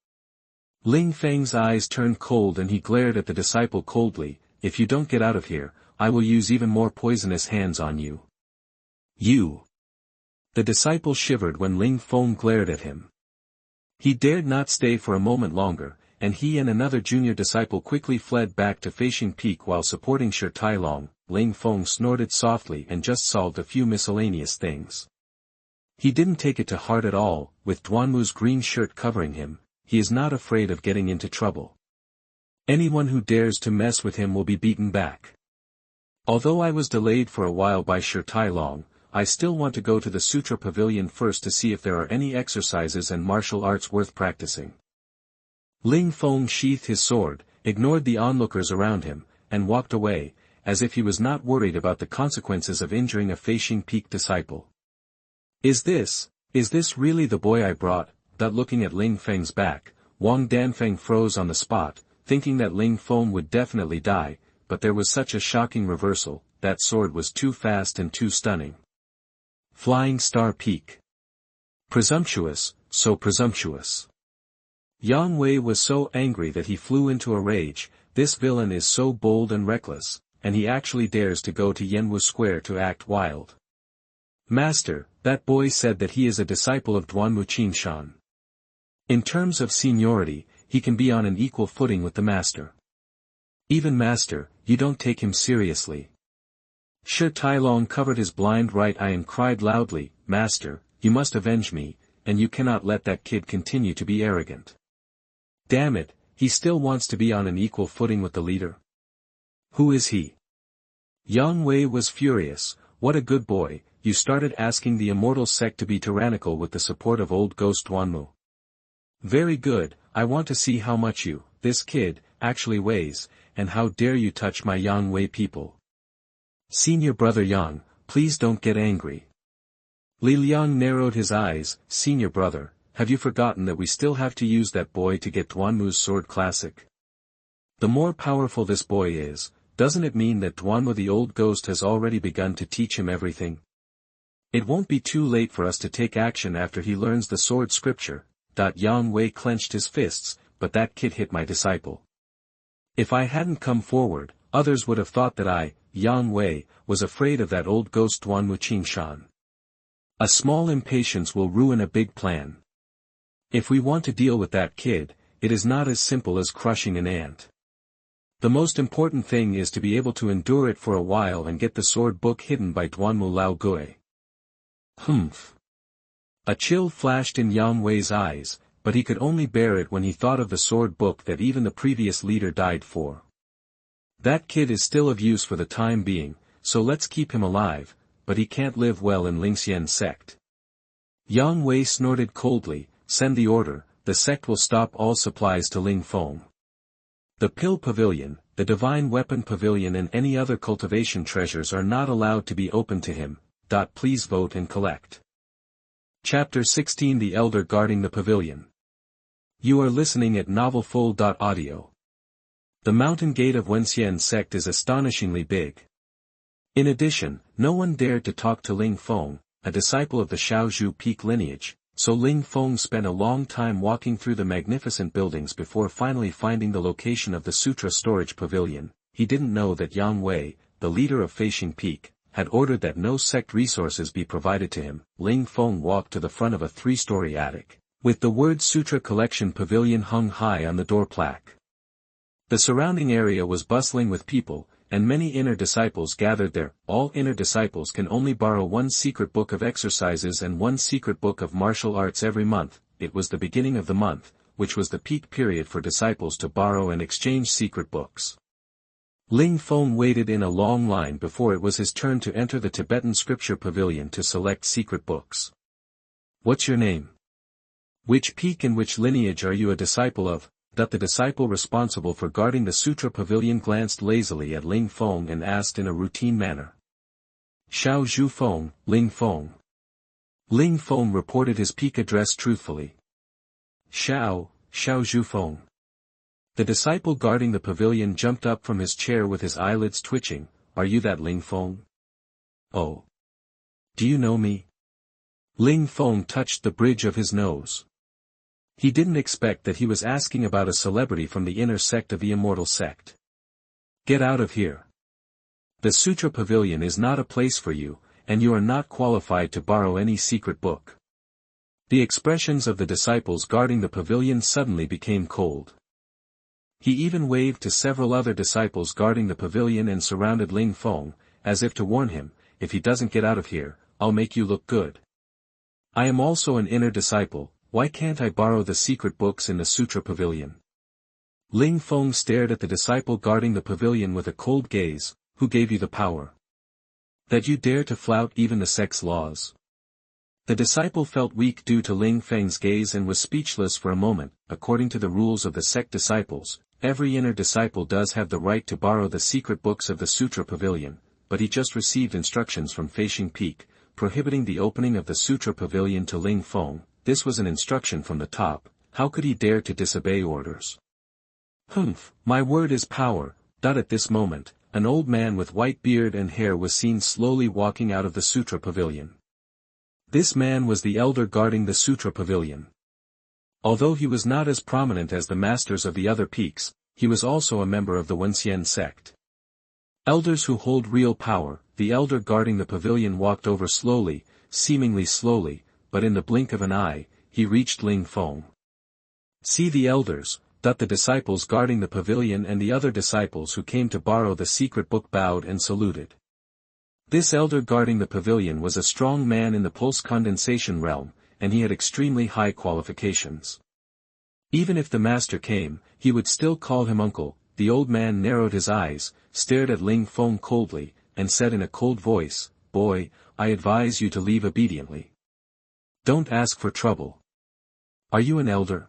Ling Feng's eyes turned cold and he glared at the disciple coldly. If you don't get out of here, I will use even more poisonous hands on you. You. The disciple shivered when Ling Feng glared at him. He dared not stay for a moment longer, and he and another junior disciple quickly fled back to Feishing Peak while supporting Shi Tailong. Ling Feng snorted softly and just solved a few miscellaneous things. He didn't take it to heart at all. With Duanwu's green shirt covering him, he is not afraid of getting into trouble. Anyone who dares to mess with him will be beaten back. Although I was delayed for a while by Shi Tailong, I still want to go to the Sutra Pavilion first to see if there are any exercises and martial arts worth practicing. Ling Feng sheathed his sword, ignored the onlookers around him, and walked away, as if he was not worried about the consequences of injuring a Feishing Peak disciple. Is this really the boy I brought? Looking at Ling Feng's back, Wang Danfeng froze on the spot, thinking that Ling Feng would definitely die, but there was such a shocking reversal, that sword was too fast and too stunning. Flying Star Peak. Presumptuous, so presumptuous. Yang Wei was so angry that he flew into a rage. This villain is so bold and reckless, and he actually dares to go to Yanwu Square to act wild. Master, that boy said that he is a disciple of Duanmu Qingshan. In terms of seniority, he can be on an equal footing with the master. Even master, you don't take him seriously. Shi Tailong covered his blind right eye and cried loudly, Master, you must avenge me, and you cannot let that kid continue to be arrogant. Damn it, he still wants to be on an equal footing with the leader. Who is he? Yang Wei was furious. What a good boy, you started asking the immortal sect to be tyrannical with the support of old ghost Duanmu. Very good, I want to see how much you, this kid, actually weighs, and how dare you touch my Yang Wei people. Senior brother Yang, please don't get angry. Li Liang narrowed his eyes. Senior brother, have you forgotten that we still have to use that boy to get Duanmu's sword classic? The more powerful this boy is, doesn't it mean that Duanmu the old ghost has already begun to teach him everything? It won't be too late for us to take action after he learns the sword scripture. Yang Wei clenched his fists, but that kid hit my disciple. If I hadn't come forward, others would have thought that I, Yang Wei, was afraid of that old ghost Duanmu Qingshan. A small impatience will ruin a big plan. If we want to deal with that kid, it is not as simple as crushing an ant. The most important thing is to be able to endure it for a while and get the sword book hidden by Duanmu Lao Gui. Humph. A chill flashed in Yang Wei's eyes, but he could only bear it when he thought of the sword book that even the previous leader died for. That kid is still of use for the time being, so let's keep him alive, but he can't live well in Lingxian's sect. Yang Wei snorted coldly, send the order, the sect will stop all supplies to Ling Feng. The Pill Pavilion, the Divine Weapon Pavilion and any other cultivation treasures are not allowed to be open to him. Please vote and collect. Chapter 16 The Elder Guarding the Pavilion. You are listening at MaleProtagonist. The mountain gate of Wenxian's sect is astonishingly big. In addition, no one dared to talk to Ling Feng, a disciple of the Shaozhu Peak lineage, so Ling Feng spent a long time walking through the magnificent buildings before finally finding the location of the Sutra Storage Pavilion. He didn't know that Yang Wei, the leader of Feishing Peak, had ordered that no sect resources be provided to him. Ling Feng walked to the front of a 3-story attic, with the word Sutra Collection Pavilion hung high on the door plaque. The surrounding area was bustling with people, and many inner disciples gathered there. All inner disciples can only borrow one secret book of exercises and one secret book of martial arts every month. It was the beginning of the month, which was the peak period for disciples to borrow and exchange secret books. Ling Feng waited in a long line before it was his turn to enter the Tibetan Scripture Pavilion to select secret books. What's your name? Which peak and which lineage are you a disciple of? The disciple responsible for guarding the Sutra Pavilion glanced lazily at Ling Feng and asked in a routine manner. Xiao Zhu Feng, Ling Feng. Ling Feng reported his peak address truthfully. Xiao Zhu Feng. The disciple guarding the pavilion jumped up from his chair with his eyelids twitching. Are you that Ling Feng? Oh. Do you know me? Ling Feng touched the bridge of his nose. He didn't expect that he was asking about a celebrity from the inner sect of the immortal sect. Get out of here. The Sutra Pavilion is not a place for you, and you are not qualified to borrow any secret book. The expressions of the disciples guarding the pavilion suddenly became cold. He even waved to several other disciples guarding the pavilion and surrounded Ling Feng, as if to warn him, if he doesn't get out of here, I'll make you look good. I am also an inner disciple. Why can't I borrow the secret books in the Sutra Pavilion? Ling Feng stared at the disciple guarding the pavilion with a cold gaze. Who gave you the power? That you dare to flout even the sect's laws? The disciple felt weak due to Ling Feng's gaze and was speechless for a moment. According to the rules of the sect disciples, every inner disciple does have the right to borrow the secret books of the Sutra Pavilion, but he just received instructions from Feishing Peak, prohibiting the opening of the Sutra Pavilion to Ling Feng. this was an instruction from the top, how could he dare to disobey orders? Humph, my word is power. At this moment, an old man with white beard and hair was seen slowly walking out of the Sutra Pavilion. This man was the elder guarding the Sutra Pavilion. Although he was not as prominent as the masters of the other peaks, he was also a member of the Wenxian sect. Elders who hold real power, the elder guarding the pavilion walked over slowly, seemingly slowly, but in the blink of an eye, he reached Ling Feng. See the elders, the disciples guarding the pavilion and the other disciples who came to borrow the secret book bowed and saluted. This elder guarding the pavilion was a strong man in the pulse condensation realm, and he had extremely high qualifications. Even if the master came, he would still call him uncle. The old man narrowed his eyes, stared at Ling Feng coldly, and said in a cold voice, "Boy, I advise you to leave obediently. Don't ask for trouble. Are you an elder?"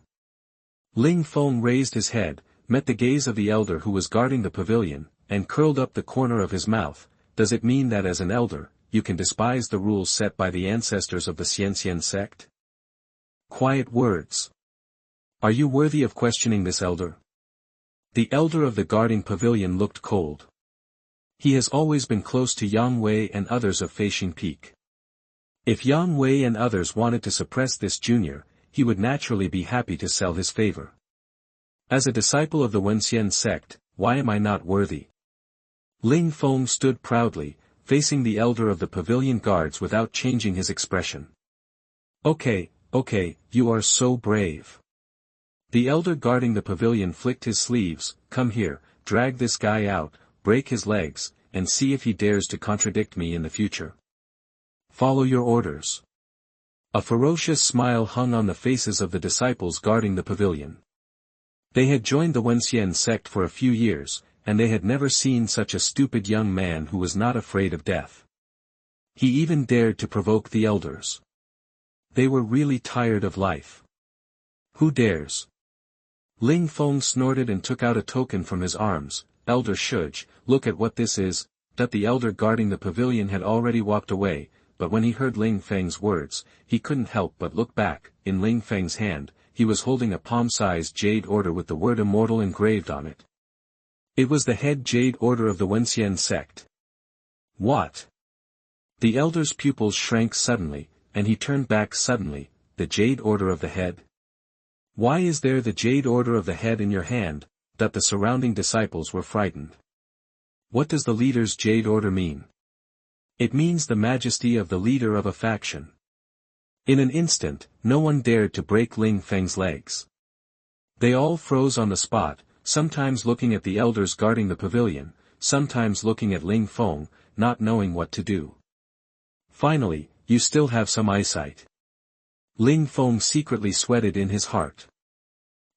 Ling Feng raised his head, met the gaze of the elder who was guarding the pavilion, and curled up the corner of his mouth. Does it mean that as an elder, you can despise the rules set by the ancestors of the Xianxia sect? Quiet words. Are you worthy of questioning this elder? The elder of the guarding pavilion looked cold. He has always been close to Yang Wei and others of Feixing Peak. If Yang Wei and others wanted to suppress this junior, he would naturally be happy to sell his favor. As a disciple of the Wenxian sect, why am I not worthy? Ling Feng stood proudly, facing the elder of the pavilion guards without changing his expression. Okay, you are so brave. The elder guarding the pavilion flicked his sleeves. Come here, drag this guy out, break his legs, and see if he dares to contradict me in the future. Follow your orders. A ferocious smile hung on the faces of the disciples guarding the pavilion. They had joined the Wenxian sect for a few years, and they had never seen such a stupid young man who was not afraid of death. He even dared to provoke the elders. They were really tired of life. Who dares? Ling Feng snorted and took out a token from his arms. Elder Shuj, look at what this is. The elder guarding the pavilion had already walked away, but when he heard Ling Feng's words, he couldn't help but look back. In Ling Feng's hand, he was holding a palm-sized jade order with the word immortal engraved on it. It was the head jade order of the Wenxian sect. What? The elder's pupils shrank suddenly, and he turned back suddenly. The jade order of the head? Why is there the jade order of the head in your hand? The surrounding disciples were frightened. What does the leader's jade order mean? It means the majesty of the leader of a faction. In an instant, no one dared to break Ling Feng's legs. They all froze on the spot, sometimes looking at the elders guarding the pavilion, sometimes looking at Ling Feng, not knowing what to do. Finally, you still have some eyesight. Ling Feng secretly sweated in his heart.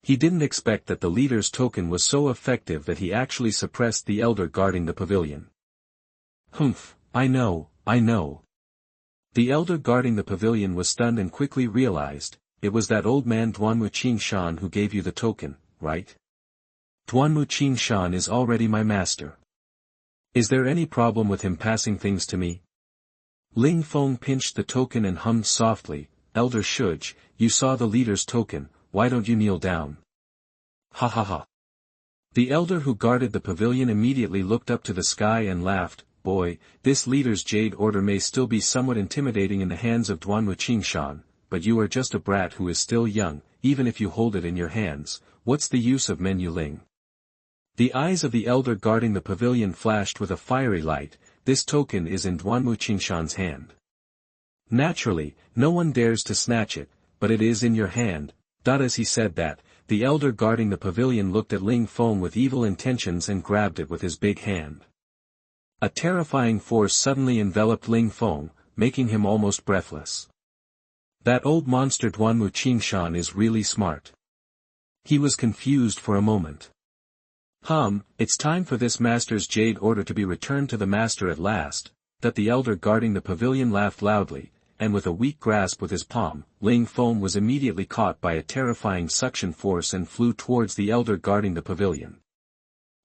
He didn't expect that the leader's token was so effective that he actually suppressed the elder guarding the pavilion. Humph, I know. The elder guarding the pavilion was stunned and quickly realized, it was that old man Duanmu Qingshan who gave you the token, right? Duanmu Qingshan is already my master. Is there any problem with him passing things to me? Ling Feng pinched the token and hummed softly, Elder Shuj, you saw the leader's token, why don't you kneel down? Ha ha ha. The elder who guarded the pavilion immediately looked up to the sky and laughed. Boy, this leader's jade order may still be somewhat intimidating in the hands of Duanmu Qingshan, but you are just a brat who is still young. Even if you hold it in your hands, what's the use of Menyu Ling? The eyes of the elder guarding the pavilion flashed with a fiery light. This token is in Duanmu Qingshan's hand. Naturally, no one dares to snatch it, but it is in your hand. As he said that, the elder guarding the pavilion looked at Ling Feng with evil intentions and grabbed it with his big hand. A terrifying force suddenly enveloped Ling Feng, making him almost breathless. That old monster Duanmu Qingshan is really smart. He was confused for a moment. It's time for this master's jade order to be returned to the master at last. The elder guarding the pavilion laughed loudly, and with a weak grasp with his palm, Ling Feng was immediately caught by a terrifying suction force and flew towards the elder guarding the pavilion.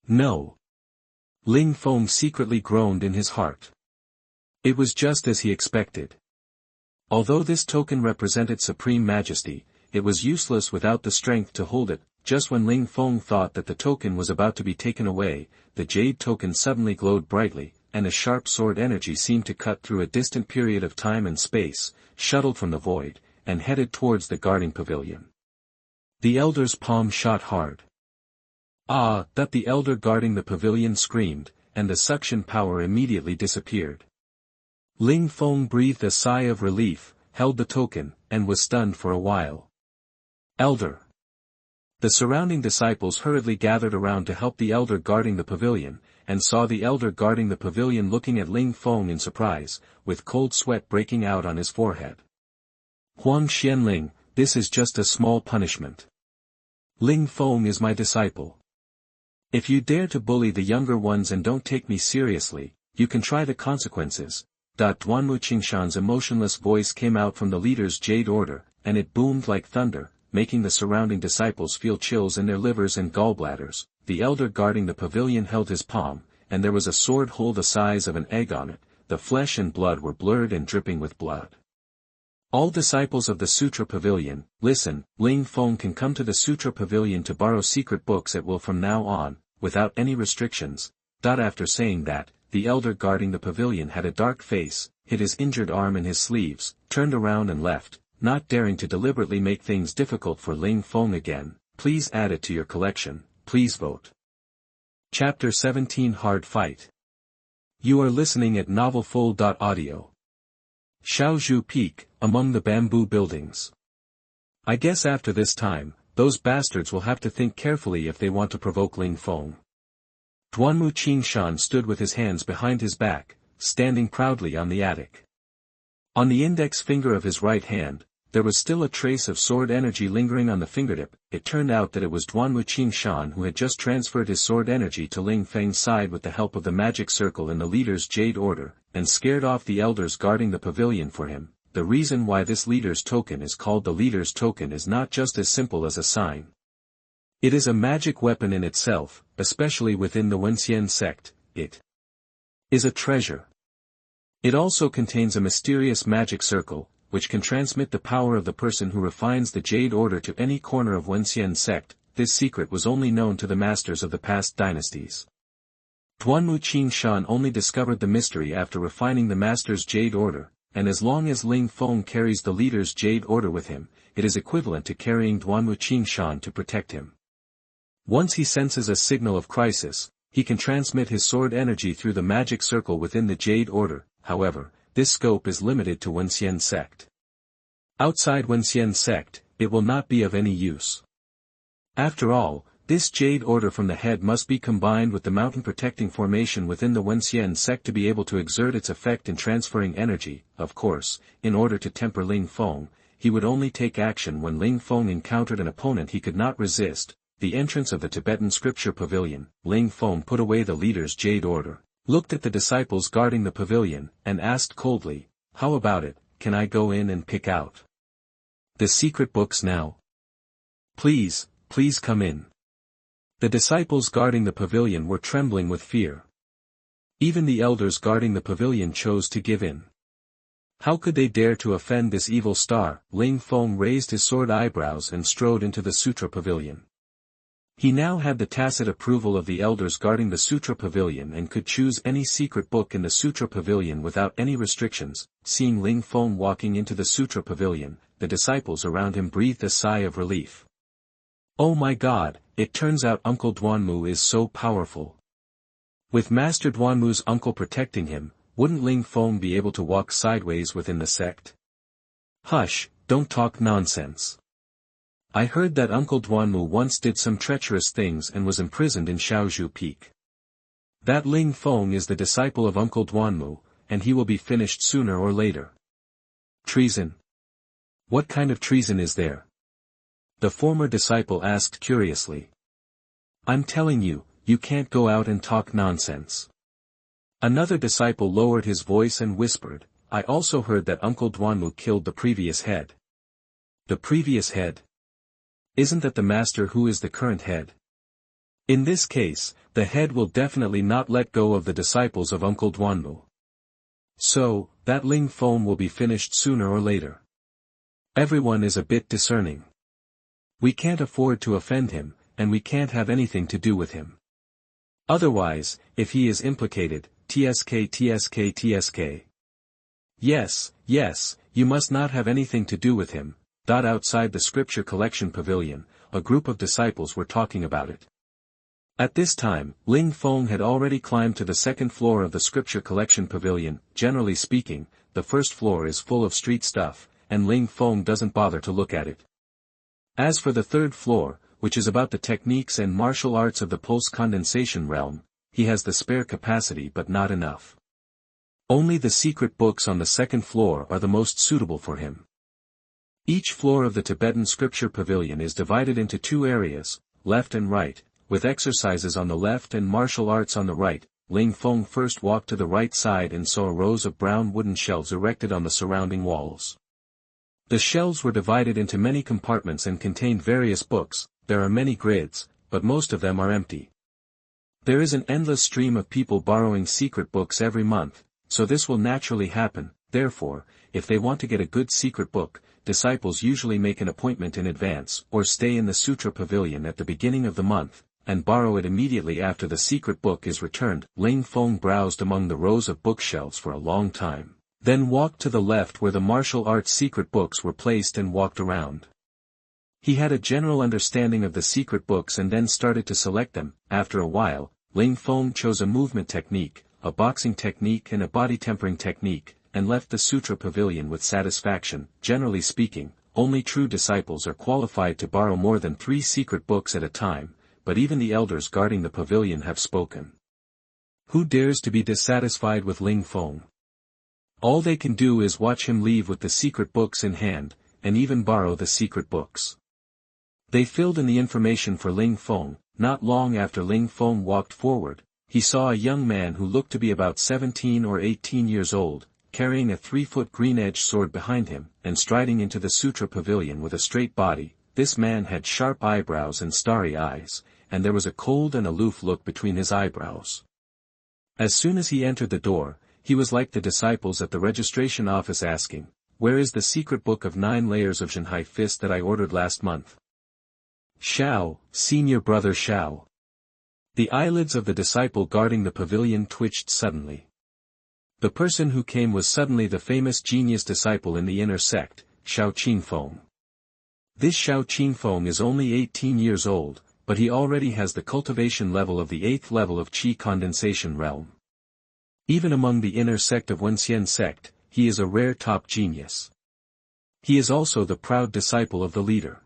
No. Ling Feng secretly groaned in his heart. It was just as he expected. Although this token represented supreme majesty, it was useless without the strength to hold it. Just when Ling Feng thought that the token was about to be taken away, the jade token suddenly glowed brightly, and a sharp sword energy seemed to cut through a distant period of time and space, shuttled from the void, and headed towards the guarding pavilion. The elder's palm shot hard. "Ah!" that the elder guarding the pavilion screamed, and the suction power immediately disappeared. Ling Feng breathed a sigh of relief, held the token, and was stunned for a while. "Elder!" The surrounding disciples hurriedly gathered around to help the elder guarding the pavilion, and saw the elder guarding the pavilion looking at Ling Feng in surprise, with cold sweat breaking out on his forehead. "Huang Xianling, this is just a small punishment. Ling Feng is my disciple. If you dare to bully the younger ones and don't take me seriously, you can try the consequences." Duanmu Qingshan's emotionless voice came out from the leader's jade order, and it boomed like thunder, making the surrounding disciples feel chills in their livers and gallbladders. The elder guarding the pavilion held his palm, and there was a sword hole the size of an egg on it. The flesh and blood were blurred and dripping with blood. "All disciples of the Sutra Pavilion, listen, Ling Feng can come to the Sutra Pavilion to borrow secret books at will from now on, without any restrictions." After saying that, the elder guarding the pavilion had a dark face, hid his injured arm in his sleeves, turned around and left, not daring to deliberately make things difficult for Ling Feng again. Please add it to your collection, please vote. Chapter 17 Hard Fight. You are listening at MaleProtagonist. Xiaozhu Peak, among the bamboo buildings. I guess after this time, those bastards will have to think carefully if they want to provoke Ling Feng. Duanmu Qingshan stood with his hands behind his back, standing proudly on the attic. On the index finger of his right hand, there was still a trace of sword energy lingering on the fingertip. It turned out that it was Duanmu Qingshan who had just transferred his sword energy to Ling Feng's side with the help of the magic circle in the leader's jade order, and scared off the elders guarding the pavilion for him. The reason why this leader's token is called the leader's token is not just as simple as a sign. It is a magic weapon in itself, especially within the Wenxian sect. It is a treasure. It also contains a mysterious magic circle, which can transmit the power of the person who refines the jade order to any corner of Wenxian sect. This secret was only known to the masters of the past dynasties. Duanmu Qingshan only discovered the mystery after refining the master's jade order, and as long as Ling Feng carries the leader's jade order with him, it is equivalent to carrying Duanmu Qingshan to protect him. Once he senses a signal of crisis, he can transmit his sword energy through the magic circle within the jade order. However, this scope is limited to Wenxian sect. Outside Wenxian sect, it will not be of any use. After all, this jade order from the head must be combined with the mountain protecting formation within the Wenxian sect to be able to exert its effect in transferring energy. Of course, in order to temper Ling Feng, he would only take action when Ling Feng encountered an opponent he could not resist. The entrance of the Tibetan scripture pavilion, Ling Feng put away the leader's jade order, looked at the disciples guarding the pavilion, and asked coldly, "How about it, can I go in and pick out the secret books now? Please, please come in." The disciples guarding the pavilion were trembling with fear. Even the elders guarding the pavilion chose to give in. How could they dare to offend this evil star? Ling Feng raised his sword eyebrows and strode into the sutra pavilion. He now had the tacit approval of the elders guarding the Sutra Pavilion and could choose any secret book in the Sutra Pavilion without any restrictions. Seeing Ling Feng walking into the Sutra Pavilion, the disciples around him breathed a sigh of relief. Oh my God, it turns out Uncle Duanmu is so powerful. With Master Duanmu's uncle protecting him, wouldn't Ling Feng be able to walk sideways within the sect? Hush, don't talk nonsense. I heard that Uncle Duanmu once did some treacherous things and was imprisoned in Xiaozhu Peak. That Ling Feng is the disciple of Uncle Duanmu, and he will be finished sooner or later. Treason? What kind of treason is there? The former disciple asked curiously. I'm telling you, you can't go out and talk nonsense. Another disciple lowered his voice and whispered, I also heard that Uncle Duanmu killed the previous head. The previous head? Isn't that the master who is the current head? In this case, the head will definitely not let go of the disciples of Uncle Duanmu. So, that Ling Feng will be finished sooner or later. Everyone is a bit discerning. We can't afford to offend him, and we can't have anything to do with him. Otherwise, if he is implicated, tsk. Yes, yes, you must not have anything to do with him. Outside the scripture collection pavilion, a group of disciples were talking about it. At this time, Ling Feng had already climbed to the second floor of the scripture collection pavilion. Generally speaking, the first floor is full of street stuff, and Ling Feng doesn't bother to look at it. As for the third floor, which is about the techniques and martial arts of the post-condensation realm, he has the spare capacity but not enough. Only the secret books on the second floor are the most suitable for him. Each floor of the Tibetan scripture pavilion is divided into two areas, left and right, with exercises on the left and martial arts on the right. Ling Feng first walked to the right side and saw rows of brown wooden shelves erected on the surrounding walls. The shelves were divided into many compartments and contained various books. There are many grids, but most of them are empty. There is an endless stream of people borrowing secret books every month, so this will naturally happen. Therefore, if they want to get a good secret book, disciples usually make an appointment in advance or stay in the sutra pavilion at the beginning of the month, and borrow it immediately after the secret book is returned. Ling Feng browsed among the rows of bookshelves for a long time, then walked to the left where the martial arts secret books were placed and walked around. He had a general understanding of the secret books and then started to select them. After a while, Ling Feng chose a movement technique, a boxing technique and a body tempering technique, and left the sutra pavilion with satisfaction. Generally speaking, only true disciples are qualified to borrow more than 3 secret books at a time, but even the elders guarding the pavilion have spoken. Who dares to be dissatisfied with Ling Feng? All they can do is watch him leave with the secret books in hand, and even borrow the secret books. They filled in the information for Ling Feng. Not long after Ling Feng walked forward, he saw a young man who looked to be about 17 or 18 years old, carrying a 3-foot green-edged sword behind him, and striding into the sutra pavilion with a straight body. This man had sharp eyebrows and starry eyes, and there was a cold and aloof look between his eyebrows. As soon as he entered the door, he was like the disciples at the registration office asking, "Where is the secret book of 9 layers of Shanghai fist that I ordered last month?" "Xiao, senior brother Xiao." The eyelids of the disciple guarding the pavilion twitched suddenly. The person who came was suddenly the famous genius disciple in the inner sect, Xiao Qinfeng. This Xiao Qinfeng is only 18 years old, but he already has the cultivation level of the 8th level of Qi condensation realm. Even among the inner sect of Wenxian sect, he is a rare top genius. He is also the proud disciple of the leader.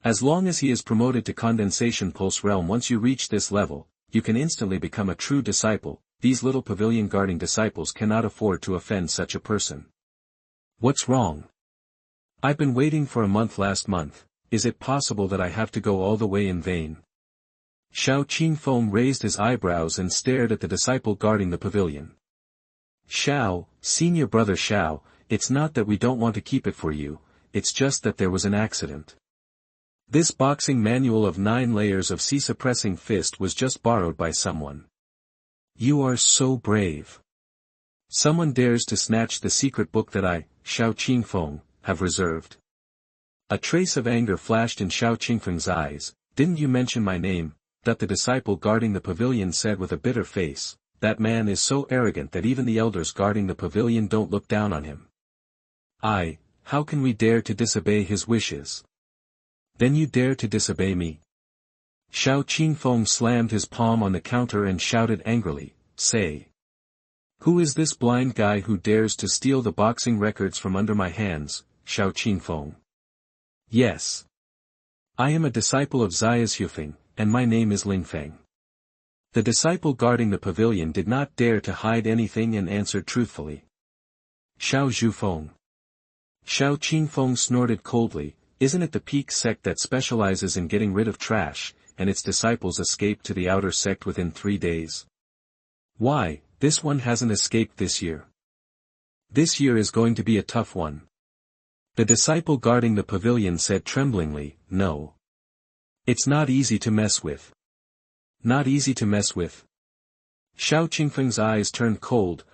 As long as he is promoted to condensation pulse realm, once you reach this level, you can instantly become a true disciple. These little pavilion guarding disciples cannot afford to offend such a person. What's wrong? I've been waiting for a month last month. Is it possible that I have to go all the way in vain? Xiao Qinfeng raised his eyebrows and stared at the disciple guarding the pavilion. "Xiao, senior brother Xiao, it's not that we don't want to keep it for you, it's just that there was an accident. This boxing manual of 9 layers of Qi-suppressing fist was just borrowed by someone." "You are so brave. Someone dares to snatch the secret book that I, Xiao Qinfeng, have reserved." A trace of anger flashed in Xiao Qinfeng's eyes. "Didn't you mention my name?" That the disciple guarding the pavilion said with a bitter face. "That man is so arrogant that even the elders guarding the pavilion don't look down on him. How can we dare to disobey his wishes?" "Then you dare to disobey me?" Xiao Qinfeng slammed his palm on the counter and shouted angrily, "Say! Who is this blind guy who dares to steal the boxing records from under my hands, Xiao Qinfeng?" "Yes. I am a disciple of Xianxia, and my name is Ling Feng." The disciple guarding the pavilion did not dare to hide anything and answered truthfully. "Xiao Zhufeng." Xiao Qinfeng snorted coldly. "Isn't it the Peak sect that specializes in getting rid of trash, and its disciples escaped to the outer sect within 3 days? Why, this one hasn't escaped this year. This year is going to be a tough one." The disciple guarding the pavilion said tremblingly, "No. It's not easy to mess with." "Not easy to mess with?" Xiao Qingfeng's eyes turned cold.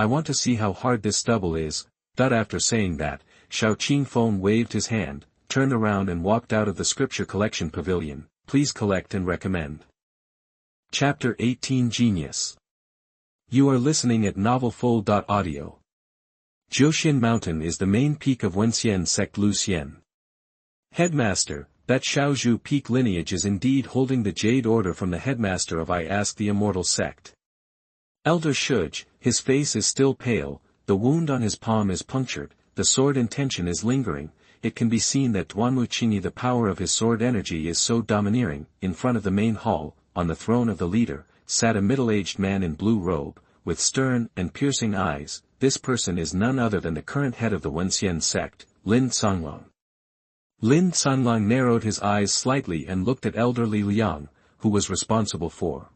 I want to see how hard this stubble is. After saying that, Feng waved his hand, turned around and walked out of the scripture collection pavilion. Please collect and recommend. Chapter 18 Genius. You are listening at MaleProtagonist. Jiuxian Mountain is the main peak of Wenxian sect Luxian. Headmaster, that Xiaozhu peak lineage is indeed holding the Jade Order from the headmaster of I ask the immortal sect. Elder Shuj, his face is still pale, the wound on his palm is punctured, the sword intention is lingering. It can be seen that Duanwuqingyi, the power of his sword energy is so domineering. In front of the main hall, on the throne of the leader, sat a middle-aged man in blue robe, with stern and piercing eyes. This person is none other than the current head of the Wenxian sect, Lin Feng. Lin Feng narrowed his eyes slightly and looked at elder Li Liang, who was responsible for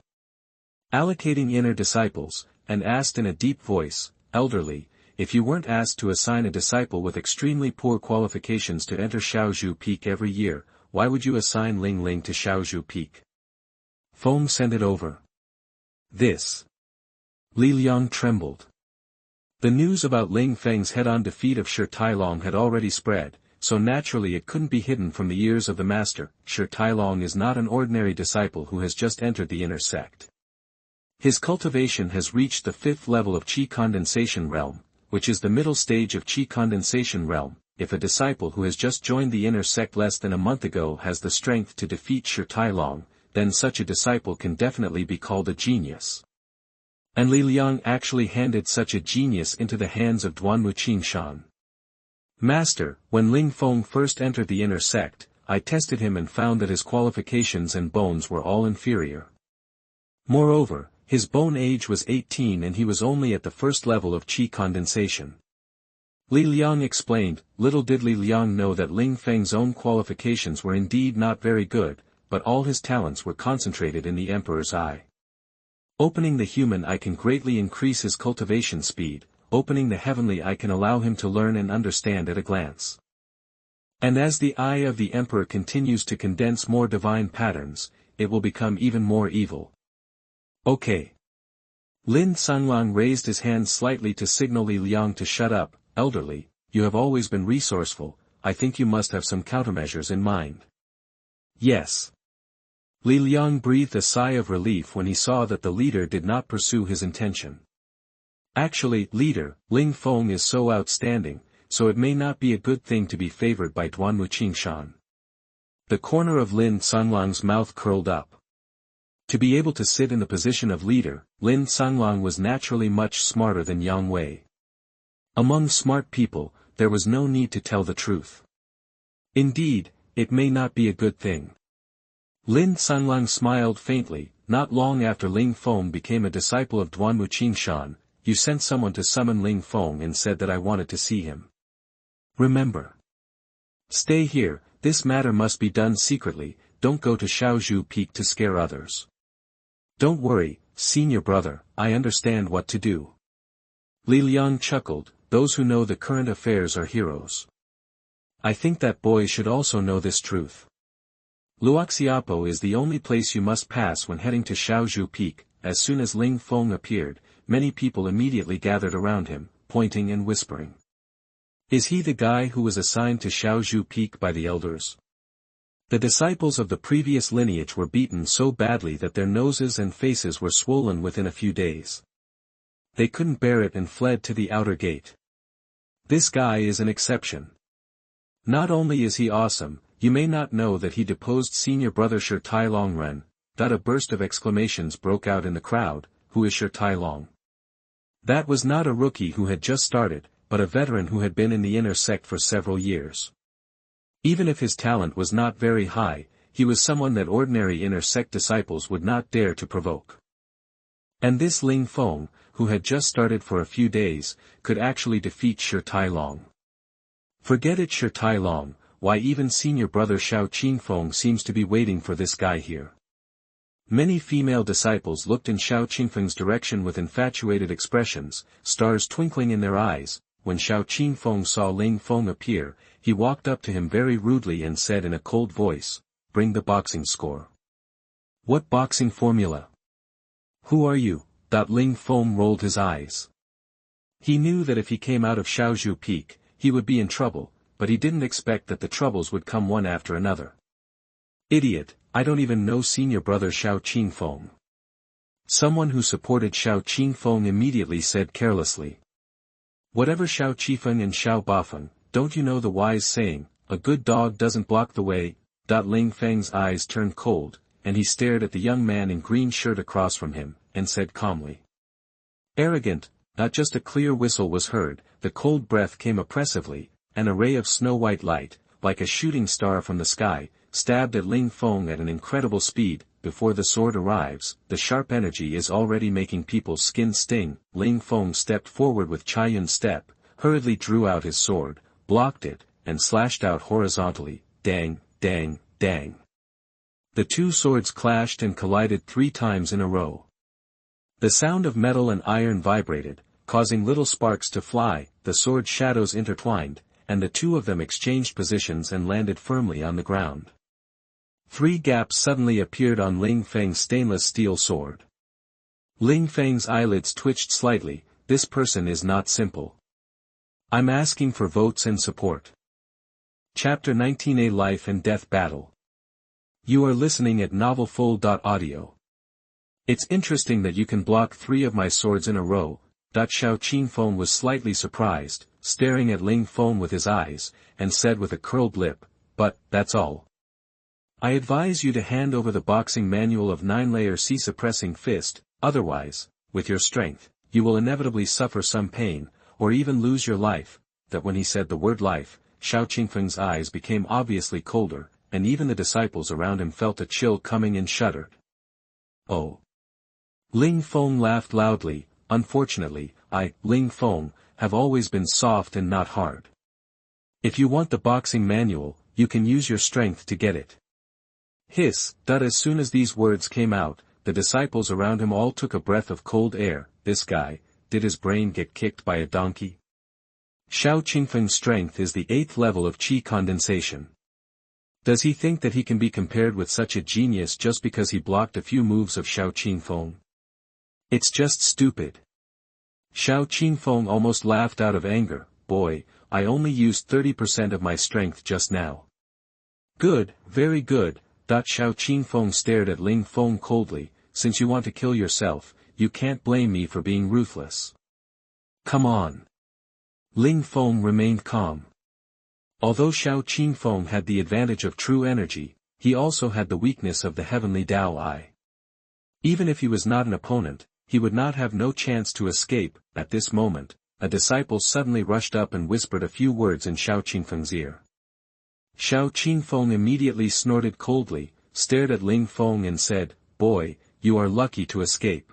allocating inner disciples, and asked in a deep voice, "Elderly, if you weren't asked to assign a disciple with extremely poor qualifications to enter Xiaozhu Peak every year, why would you assign Ling Ling to Xiaozhu Peak?" Feng sent it over. This. Li Liang trembled. The news about Ling Feng's head-on defeat of Shi Tailong had already spread, so naturally it couldn't be hidden from the ears of the master. Shi Tailong is not an ordinary disciple who has just entered the inner sect. His cultivation has reached the 5th level of Qi condensation realm, which is the middle stage of Qi condensation realm. If a disciple who has just joined the inner sect less than a month ago has the strength to defeat Shi Tailong, then such a disciple can definitely be called a genius. And Li Liang actually handed such a genius into the hands of Duanwuqingyi. Master, when Ling Feng first entered the inner sect, I tested him and found that his qualifications and bones were all inferior. Moreover, his bone age was 18 and he was only at the 1st level of Qi condensation. Li Liang explained. Little did Li Liang know that Ling Feng's own qualifications were indeed not very good, but all his talents were concentrated in the Emperor's eye. Opening the human eye can greatly increase his cultivation speed, opening the heavenly eye can allow him to learn and understand at a glance. And as the eye of the Emperor continues to condense more divine patterns, it will become even more evil. Okay. Lin Feng raised his hand slightly to signal Li Liang to shut up. Elderly, you have always been resourceful, I think you must have some countermeasures in mind. Yes. Li Liang breathed a sigh of relief when he saw that the leader did not pursue his intention. Actually, leader, Ling Feng is so outstanding, so it may not be a good thing to be favored by Duanwuqingyi. The corner of Lin Feng's mouth curled up. To be able to sit in the position of leader, Lin Feng was naturally much smarter than Yang Wei. Among smart people, there was no need to tell the truth. Indeed, it may not be a good thing. Lin Feng smiled faintly. Not long after Ling Feng became a disciple of Duanwuqingyi, you sent someone to summon Ling Feng and said that I wanted to see him. Remember. Stay here, this matter must be done secretly, don't go to Xiaozhu Peak to scare others. Don't worry, senior brother, I understand what to do. Li Liang chuckled. Those who know the current affairs are heroes. I think that boy should also know this truth. Luoxiapo is the only place you must pass when heading to Xiaozhu Peak. As soon as Ling Feng appeared, many people immediately gathered around him, pointing and whispering. Is he the guy who was assigned to Xiaozhu Peak by the elders? The disciples of the previous lineage were beaten so badly that their noses and faces were swollen within a few days. They couldn't bear it and fled to the outer gate. This guy is an exception. Not only is he awesome, you may not know that he deposed senior brother Shi Tailong Ren. A burst of exclamations broke out in the crowd. Who is Shi Tailong? That was not a rookie who had just started, but a veteran who had been in the inner sect for several years. Even if his talent was not very high, he was someone that ordinary inner sect disciples would not dare to provoke. And this Ling Feng, who had just started for a few days, could actually defeat Shi Tailong. Forget it, Shi Tailong, why even senior brother Xiao Qingfeng seems to be waiting for this guy here. Many female disciples looked in Xiao Qingfeng's direction with infatuated expressions, stars twinkling in their eyes. When Xiao Qingfeng saw Ling Feng appear, he walked up to him very rudely and said in a cold voice, "Bring the boxing score." "What boxing formula? Who are you?" Ling Feng rolled his eyes. He knew that if he came out of Xiaozhu Peak, he would be in trouble, but he didn't expect that the troubles would come one after another. Idiot, I don't even know senior brother Xiao Qingfeng. Someone who supported Xiao Qingfeng immediately said carelessly. Whatever Xiao Qifeng and Xiao Bafeng, don't you know the wise saying, a good dog doesn't block the way? Ling Feng's eyes turned cold, and he stared at the young man in green shirt across from him, and said calmly. Arrogant. Not just a clear whistle was heard, the cold breath came oppressively, and a ray of snow-white light, like a shooting star from the sky, stabbed at Ling Feng at an incredible speed. Before the sword arrives, the sharp energy is already making people's skin sting. Ling Feng stepped forward with Chaiyun's step, hurriedly drew out his sword, blocked it, and slashed out horizontally, dang, dang, dang. The two swords clashed and collided 3 times in a row. The sound of metal and iron vibrated, causing little sparks to fly. The sword shadows intertwined, and the two of them exchanged positions and landed firmly on the ground. 3 gaps suddenly appeared on Ling Feng's stainless steel sword. Ling Feng's eyelids twitched slightly. This person is not simple. I'm asking for votes and support. Chapter 19, A Life and Death Battle. You are listening at MaleProtagonist. It's interesting that you can block 3 of my swords in a row. Xiao Qingfeng was slightly surprised, staring at Ling Feng with his eyes, and said with a curled lip, but, that's all. I advise you to hand over the boxing manual of 9-layer C-suppressing fist, otherwise, with your strength, you will inevitably suffer some pain, or even lose your life. That when he said the word life, Xiao Qingfeng's eyes became obviously colder, and even the disciples around him felt a chill coming and shuddered. Oh. Ling Feng laughed loudly. Unfortunately, Ling Feng, have always been soft and not hard. If you want the boxing manual, you can use your strength to get it. Hiss. As soon as these words came out, the disciples around him all took a breath of cold air. This guy, did his brain get kicked by a donkey? Xiao Qingfeng's strength is the 8th level of qi condensation. Does he think that he can be compared with such a genius just because he blocked a few moves of Xiao Qingfeng? It's just stupid. Xiao Qingfeng almost laughed out of anger. Boy, I only used 30% of my strength just now. Good, very good. Xiao Qingfeng stared at Ling Feng coldly. Since you want to kill yourself, you can't blame me for being ruthless. Come on. Ling Feng remained calm. Although Xiao Qingfeng had the advantage of true energy, he also had the weakness of the heavenly Dao Eye. Even if he was not an opponent, he would not have no chance to escape. At this moment, a disciple suddenly rushed up and whispered a few words in Xiao Qingfeng's ear. Xiao Qingfeng immediately snorted coldly, stared at Ling Feng and said, Boy, you are lucky to escape.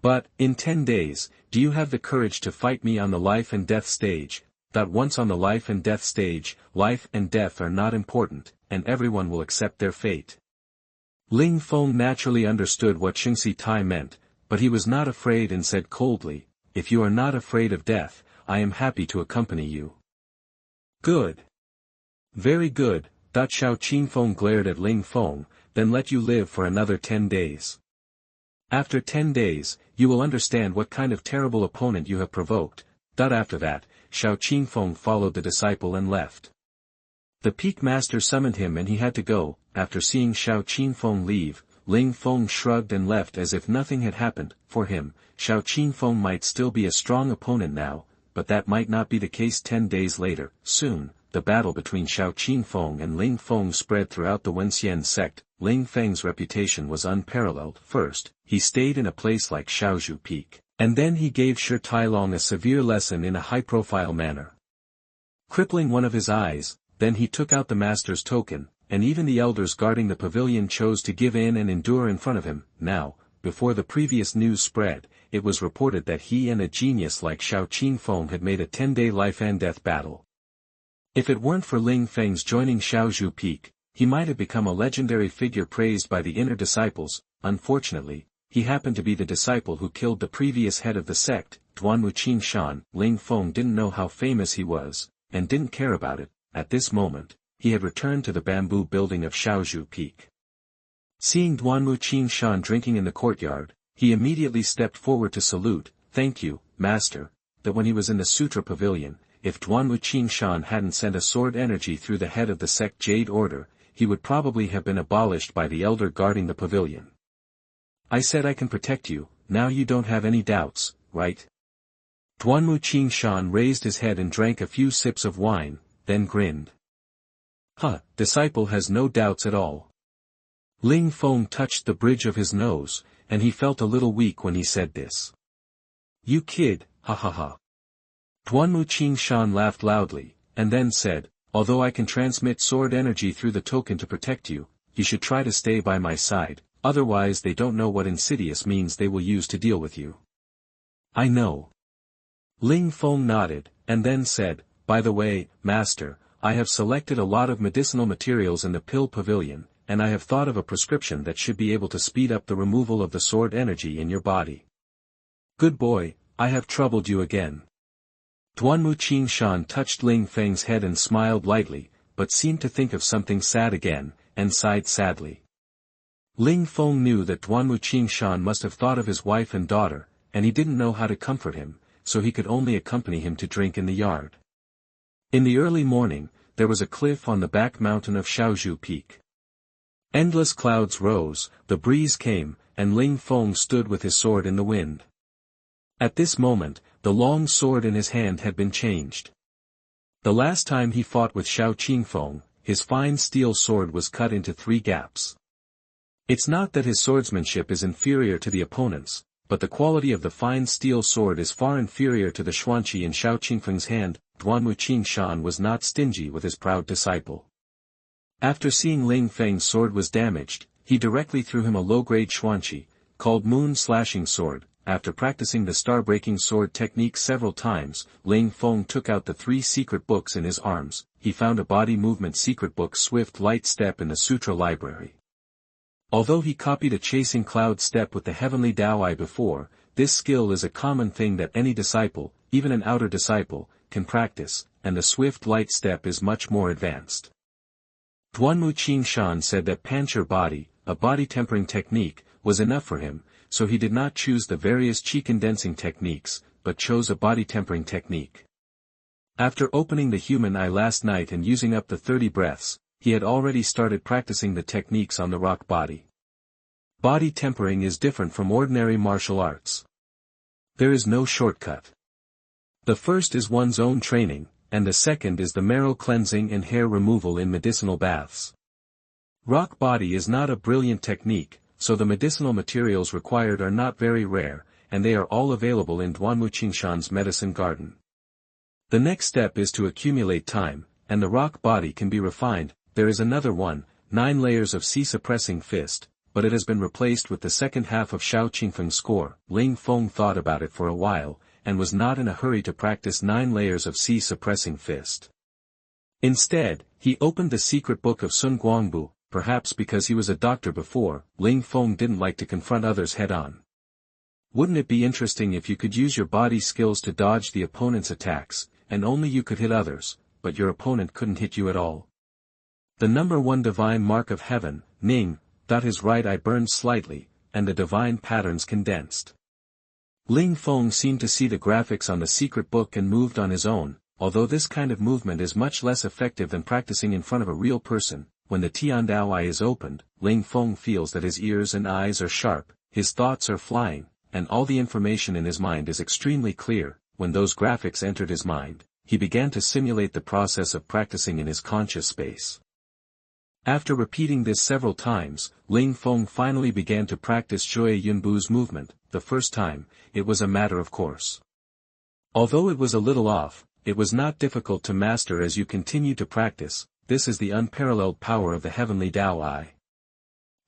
But, in 10 days, do you have the courage to fight me on the life and death stage? Once on the life and death stage, life and death are not important, and everyone will accept their fate. Ling Feng naturally understood what Xianxia Tai meant, but he was not afraid and said coldly, If you are not afraid of death, I am happy to accompany you. Good. Very good. Xiao Qingfeng glared at Ling Feng, then let you live for another 10 days. After 10 days, you will understand what kind of terrible opponent you have provoked. After that, Xiao Qingfeng followed the disciple and left. The peak master summoned him and he had to go. After seeing Xiao Qingfeng leave, Ling Feng shrugged and left as if nothing had happened. For him, Xiao Qingfeng might still be a strong opponent now, but that might not be the case 10 days later. Soon, the battle between Xiao Qingfeng and Ling Feng spread throughout the Wenxian sect. Ling Feng's reputation was unparalleled. First, he stayed in a place like Xiaozhu Peak, and then he gave Shi Tailong a severe lesson in a high-profile manner. Crippling one of his eyes, then he took out the master's token, and even the elders guarding the pavilion chose to give in and endure in front of him. Now, before the previous news spread, it was reported that he and a genius like Xiao Qingfeng had made a 10-day life and death battle. If it weren't for Ling Feng's joining Xiaozhu Peak, he might have become a legendary figure praised by the inner disciples. Unfortunately, he happened to be the disciple who killed the previous head of the sect, Duanwu Qingshan. Ling Feng didn't know how famous he was, and didn't care about it. At this moment, he had returned to the bamboo building of Xiaozhu Peak. Seeing Duanwu Qingshan drinking in the courtyard, he immediately stepped forward to salute. Thank you, master. that when he was in the Sutra Pavilion, if Duanwu Qingshan hadn't sent a sword energy through the head of the sect Jade Order, he would probably have been abolished by the elder guarding the pavilion. I said I can protect you, now you don't have any doubts, right? Duanwu Qingshan raised his head and drank a few sips of wine, then grinned. Disciple has no doubts at all. Ling Feng touched the bridge of his nose, and he felt a little weak when he said this. You kid, ha ha ha. Duanwu Qingshan laughed loudly, and then said, although I can transmit sword energy through the token to protect you, you should try to stay by my side, otherwise they don't know what insidious means they will use to deal with you. I know. Ling Feng nodded, and then said, by the way, Master, I have selected a lot of medicinal materials in the pill pavilion, and I have thought of a prescription that should be able to speed up the removal of the sword energy in your body. Good boy, I have troubled you again. Duanwu Qingshan touched Ling Feng's head and smiled lightly, but seemed to think of something sad again, and sighed sadly. Ling Feng knew that Duanwu Qingshan must have thought of his wife and daughter, and he didn't know how to comfort him, so he could only accompany him to drink in the yard. In the early morning, there was a cliff on the back mountain of Shaozhu Peak. Endless clouds rose, the breeze came, and Ling Feng stood with his sword in the wind. At this moment, the long sword in his hand had been changed. The last time he fought with Xiao Qingfeng, his fine steel sword was cut into 3 gaps. It's not that his swordsmanship is inferior to the opponent's, but the quality of the fine steel sword is far inferior to the Xuanqi in Xiao Qingfeng's hand. Duanwu Qingshan was not stingy with his proud disciple. After seeing Ling Feng's sword was damaged, he directly threw him a low-grade Xuanqi, called Moon Slashing Sword. After practicing the star-breaking sword technique several times, Ling Feng took out the 3 secret books in his arms. He found a body movement secret book Swift Light Step in the Sutra Library. Although he copied a chasing cloud step with the heavenly Dao Eye before, this skill is a common thing that any disciple, even an outer disciple, can practice, and the swift light step is much more advanced. Duanwu Qingshan said that Pancher body, a body tempering technique, was enough for him, so he did not choose the various qi condensing techniques, but chose a body tempering technique. After opening the human eye last night and using up the 30 breaths, he had already started practicing the techniques on the rock body. Body tempering is different from ordinary martial arts. There is no shortcut. The first is one's own training, and the second is the marrow cleansing and hair removal in medicinal baths. Rock body is not a brilliant technique, so the medicinal materials required are not very rare, and they are all available in Duanwu Qingshan's medicine garden. The next step is to accumulate time, and the rock body can be refined. There is another one, 9 layers of Qi-suppressing fist, but it has been replaced with the second half of Xiao Qingfeng's score. Ling Feng thought about it for a while, and was not in a hurry to practice 9 layers of Qi-suppressing fist. Instead, he opened the secret book of Sun Guangbu, perhaps because he was a doctor before. Ling Feng didn't like to confront others head-on. Wouldn't it be interesting if you could use your body skills to dodge the opponent's attacks, and only you could hit others, but your opponent couldn't hit you at all? The number 1 divine mark of heaven, Ning, his right eye burned slightly, and the divine patterns condensed. Ling Feng seemed to see the graphics on the secret book and moved on his own, although this kind of movement is much less effective than practicing in front of a real person. When the Tian Dao Eye is opened, Ling Feng feels that his ears and eyes are sharp, his thoughts are flying, and all the information in his mind is extremely clear. When those graphics entered his mind, he began to simulate the process of practicing in his conscious space. After repeating this several times, Ling Feng finally began to practice Zhui Yunbu's movement. The first time, it was a matter of course. Although it was a little off, it was not difficult to master as you continue to practice. This is the unparalleled power of the heavenly Dao Eye.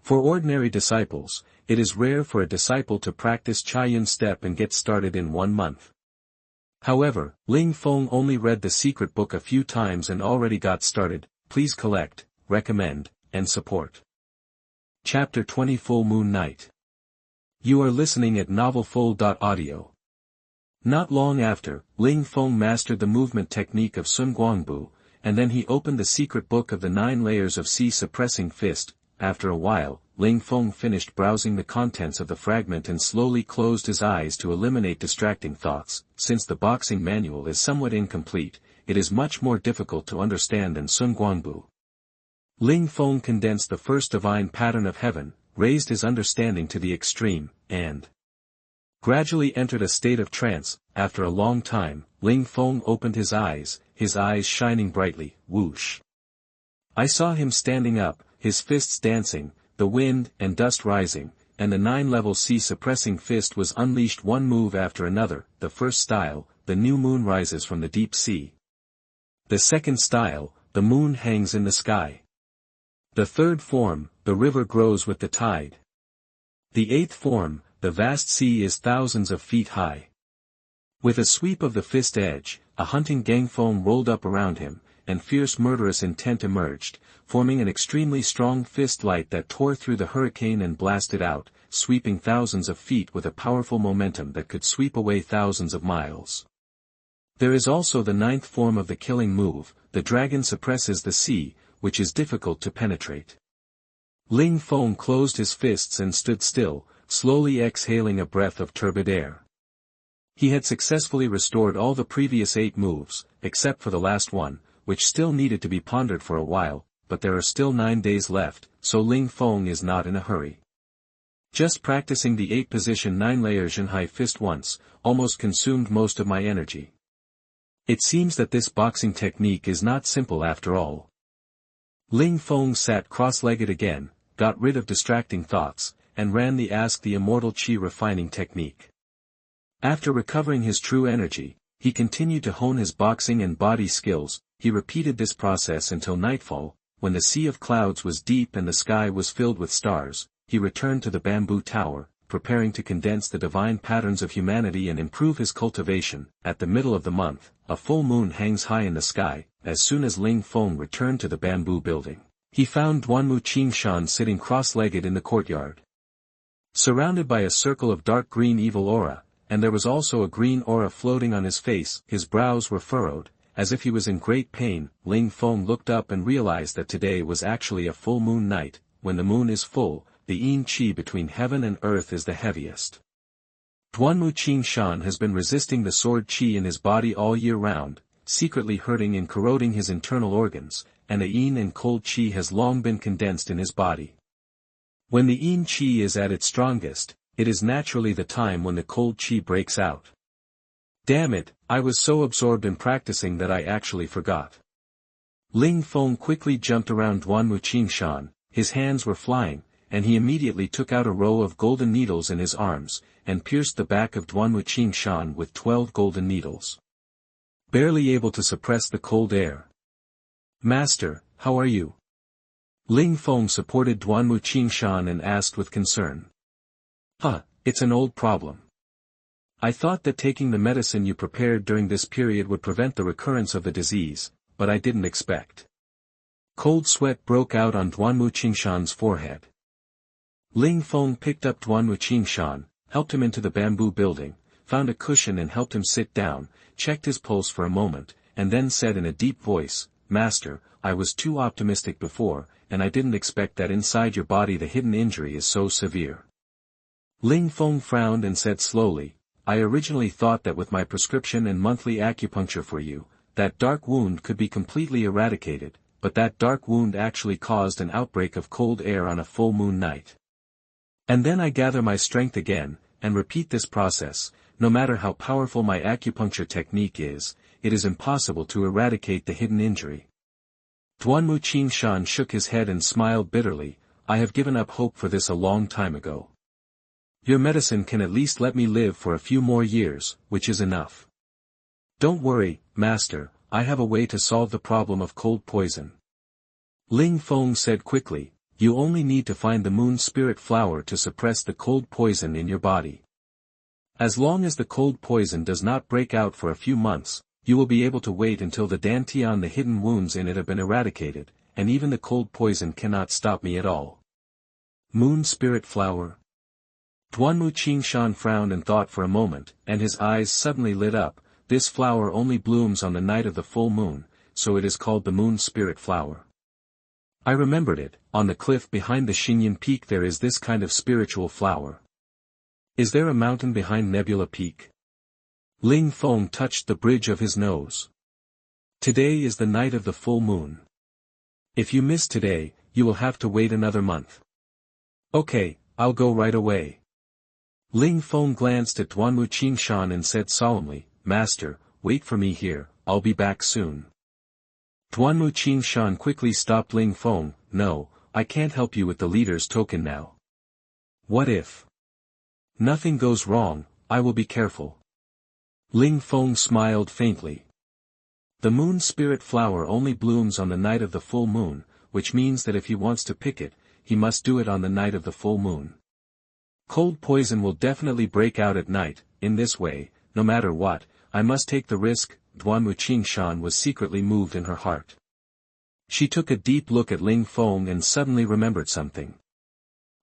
For ordinary disciples, it is rare for a disciple to practice Chaiyun step and get started in 1 month. However, Ling Feng only read the secret book a few times and already got started. Please collect, recommend, and support. Chapter 20 Full Moon Night. You are listening at MaleProtagonist. Not long after, Ling Feng mastered the movement technique of Sun Guangbu, and then he opened the secret book of the 9 layers of Qi suppressing fist. After a while, Ling Feng finished browsing the contents of the fragment and slowly closed his eyes to eliminate distracting thoughts. Since the boxing manual is somewhat incomplete, it is much more difficult to understand than Sun Guangbu. Ling Feng condensed the first divine pattern of heaven, raised his understanding to the extreme, and gradually entered a state of trance. After a long time, Ling Feng opened his eyes shining brightly. Whoosh! I saw him standing up, his fists dancing, the wind and dust rising, and the 9-level sea suppressing fist was unleashed one move after another. The first style, the new moon rises from the deep sea. The second style, the moon hangs in the sky. The third form, the river grows with the tide. The eighth form, the vast sea is thousands of feet high. With a sweep of the fist edge, a hunting gang foam rolled up around him, and fierce murderous intent emerged, forming an extremely strong fist light that tore through the hurricane and blasted out, sweeping thousands of feet with a powerful momentum that could sweep away thousands of miles. There is also the 9th form of the killing move, the dragon suppresses the sea, which is difficult to penetrate. Ling Feng closed his fists and stood still, slowly exhaling a breath of turbid air. He had successfully restored all the previous 8 moves, except for the last one, which still needed to be pondered for a while, but there are still 9 days left, so Ling Feng is not in a hurry. Just practicing the 8-position 9-layer Zhenhai fist once, almost consumed most of my energy. It seems that this boxing technique is not simple after all. Ling Feng sat cross-legged again, got rid of distracting thoughts, and ran the Ask the Immortal Qi refining technique. After recovering his true energy, he continued to hone his boxing and body skills. He repeated this process until nightfall. When the sea of clouds was deep and the sky was filled with stars, he returned to the bamboo tower, preparing to condense the divine patterns of humanity and improve his cultivation. At the middle of the month, a full moon hangs high in the sky. As soon as Ling Feng returned to the bamboo building, he found Duanmu Qingshan sitting cross-legged in the courtyard. Surrounded by a circle of dark green evil aura, and there was also a green aura floating on his face, his brows were furrowed, as if he was in great pain. Ling Feng looked up and realized that today was actually a full moon night. When the moon is full, the yin qi between heaven and earth is the heaviest. Duanmu Qingshan has been resisting the sword qi in his body all year round, secretly hurting and corroding his internal organs, and the yin and cold qi has long been condensed in his body. When the yin qi is at its strongest, it is naturally the time when the cold qi breaks out. Damn it, I was so absorbed in practicing that I actually forgot. Ling Feng quickly jumped around Duanmu Qingshan, his hands were flying, and he immediately took out a row of golden needles in his arms, and pierced the back of Duanmu Qingshan with 12 golden needles. Barely able to suppress the cold air. Master, how are you? Ling Feng supported Duanmu Qingshan and asked with concern. It's an old problem. I thought that taking the medicine you prepared during this period would prevent the recurrence of the disease, but I didn't expect. Cold sweat broke out on Duanmu Qingshan's forehead. Ling Feng picked up Duanmu Qingshan, helped him into the bamboo building, found a cushion and helped him sit down, checked his pulse for a moment, and then said in a deep voice, Master, I was too optimistic before, and I didn't expect that inside your body the hidden injury is so severe. Ling Feng frowned and said slowly, I originally thought that with my prescription and monthly acupuncture for you, that dark wound could be completely eradicated, but that dark wound actually caused an outbreak of cold air on a full moon night. And then I gather my strength again, and repeat this process. No matter how powerful my acupuncture technique is, it is impossible to eradicate the hidden injury. Duanmu Qingshan shook his head and smiled bitterly, I have given up hope for this a long time ago. Your medicine can at least let me live for a few more years, which is enough. Don't worry, Master, I have a way to solve the problem of cold poison. Ling Feng said quickly, you only need to find the moon spirit flower to suppress the cold poison in your body. As long as the cold poison does not break out for a few months, you will be able to wait until the dantian the hidden wounds in it have been eradicated, and even the cold poison cannot stop me at all. Moon spirit flower. Duanmu Qingshan frowned and thought for a moment, and his eyes suddenly lit up. This flower only blooms on the night of the full moon, so it is called the moon spirit flower. I remembered it, on the cliff behind the Xingyan Peak there is this kind of spiritual flower. Is there a mountain behind Nebula Peak? Ling Feng touched the bridge of his nose. Today is the night of the full moon. If you miss today, you will have to wait another month. Okay, I'll go right away. Ling Feng glanced at Duanwu Qingshan and said solemnly, Master, wait for me here, I'll be back soon. Duanwu Qingshan quickly stopped Ling Feng, no, I can't help you with the leader's token now. What if? Nothing goes wrong, I will be careful. Ling Feng smiled faintly. The moon spirit flower only blooms on the night of the full moon, which means that if he wants to pick it, he must do it on the night of the full moon. Cold poison will definitely break out at night. In this way, no matter what, I must take the risk. Duanwu Qingshan was secretly moved in her heart. She took a deep look at Ling Feng and suddenly remembered something.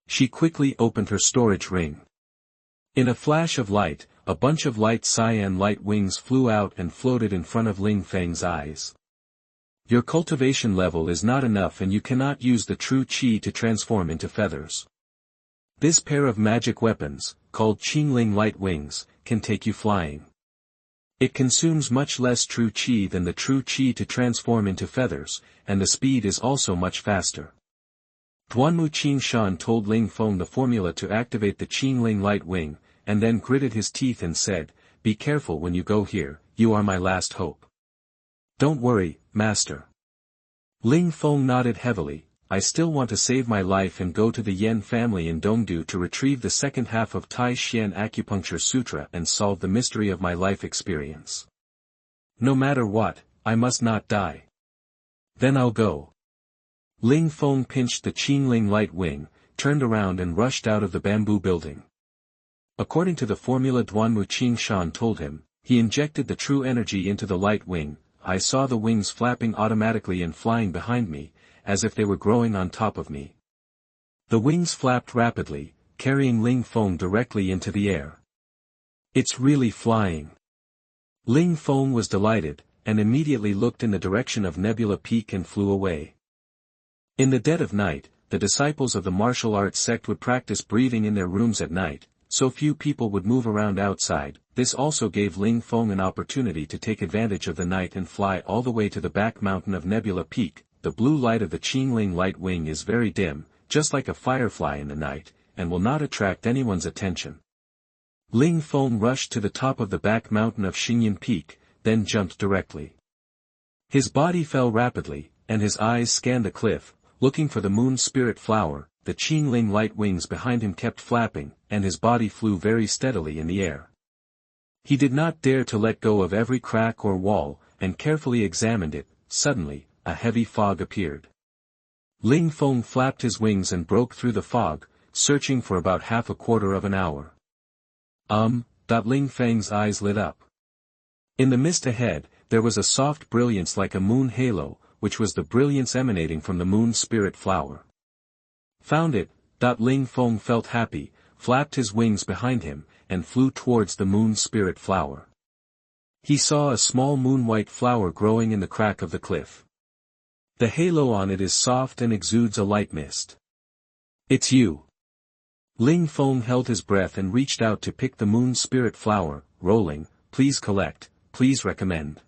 She quickly opened her storage ring. In a flash of light, a bunch of light cyan light wings flew out and floated in front of Ling Feng's eyes. Your cultivation level is not enough and you cannot use the true qi to transform into feathers. This pair of magic weapons, called Qingling light wings, can take you flying. It consumes much less true qi than the true qi to transform into feathers, and the speed is also much faster. Duanwu Qingshan told Ling Feng the formula to activate the Qingling light wing, and then gritted his teeth and said, Be careful when you go here, you are my last hope. Don't worry, Master. Ling Feng nodded heavily, I still want to save my life and go to the Yen family in Dongdu to retrieve the second half of Tai Xian Acupuncture Sutra and solve the mystery of my life experience. No matter what, I must not die. Then I'll go. Ling Feng pinched the Qingling light wing, turned around and rushed out of the bamboo building. According to the formula Duanwu Qingshan told him, he injected the true energy into the light wing. I saw the wings flapping automatically and flying behind me, as if they were growing on top of me. The wings flapped rapidly, carrying Ling Feng directly into the air. It's really flying. Ling Feng was delighted, and immediately looked in the direction of Nebula Peak and flew away. In the dead of night, the disciples of the martial arts sect would practice breathing in their rooms at night, so few people would move around outside. This also gave Ling Feng an opportunity to take advantage of the night and fly all the way to the back mountain of Nebula Peak. The blue light of the Qingling light wing is very dim, just like a firefly in the night, and will not attract anyone's attention. Ling Feng rushed to the top of the back mountain of Xingyan Peak, then jumped directly. His body fell rapidly, and his eyes scanned the cliff, looking for the moon spirit flower. The Qingling light wings behind him kept flapping, and his body flew very steadily in the air. He did not dare to let go of every crack or wall, and carefully examined it. Suddenly, a heavy fog appeared. Ling Feng flapped his wings and broke through the fog, searching for about half a quarter of an hour. Ling Feng's eyes lit up. In the mist ahead, there was a soft brilliance like a moon halo, which was the brilliance emanating from the moon spirit flower. Found it. Ling Feng felt happy, flapped his wings behind him, and flew towards the moon spirit flower. He saw a small moon-white flower growing in the crack of the cliff. The halo on it is soft and exudes a light mist. It's you. Ling Feng held his breath and reached out to pick the moon spirit flower, rolling, please collect, please recommend.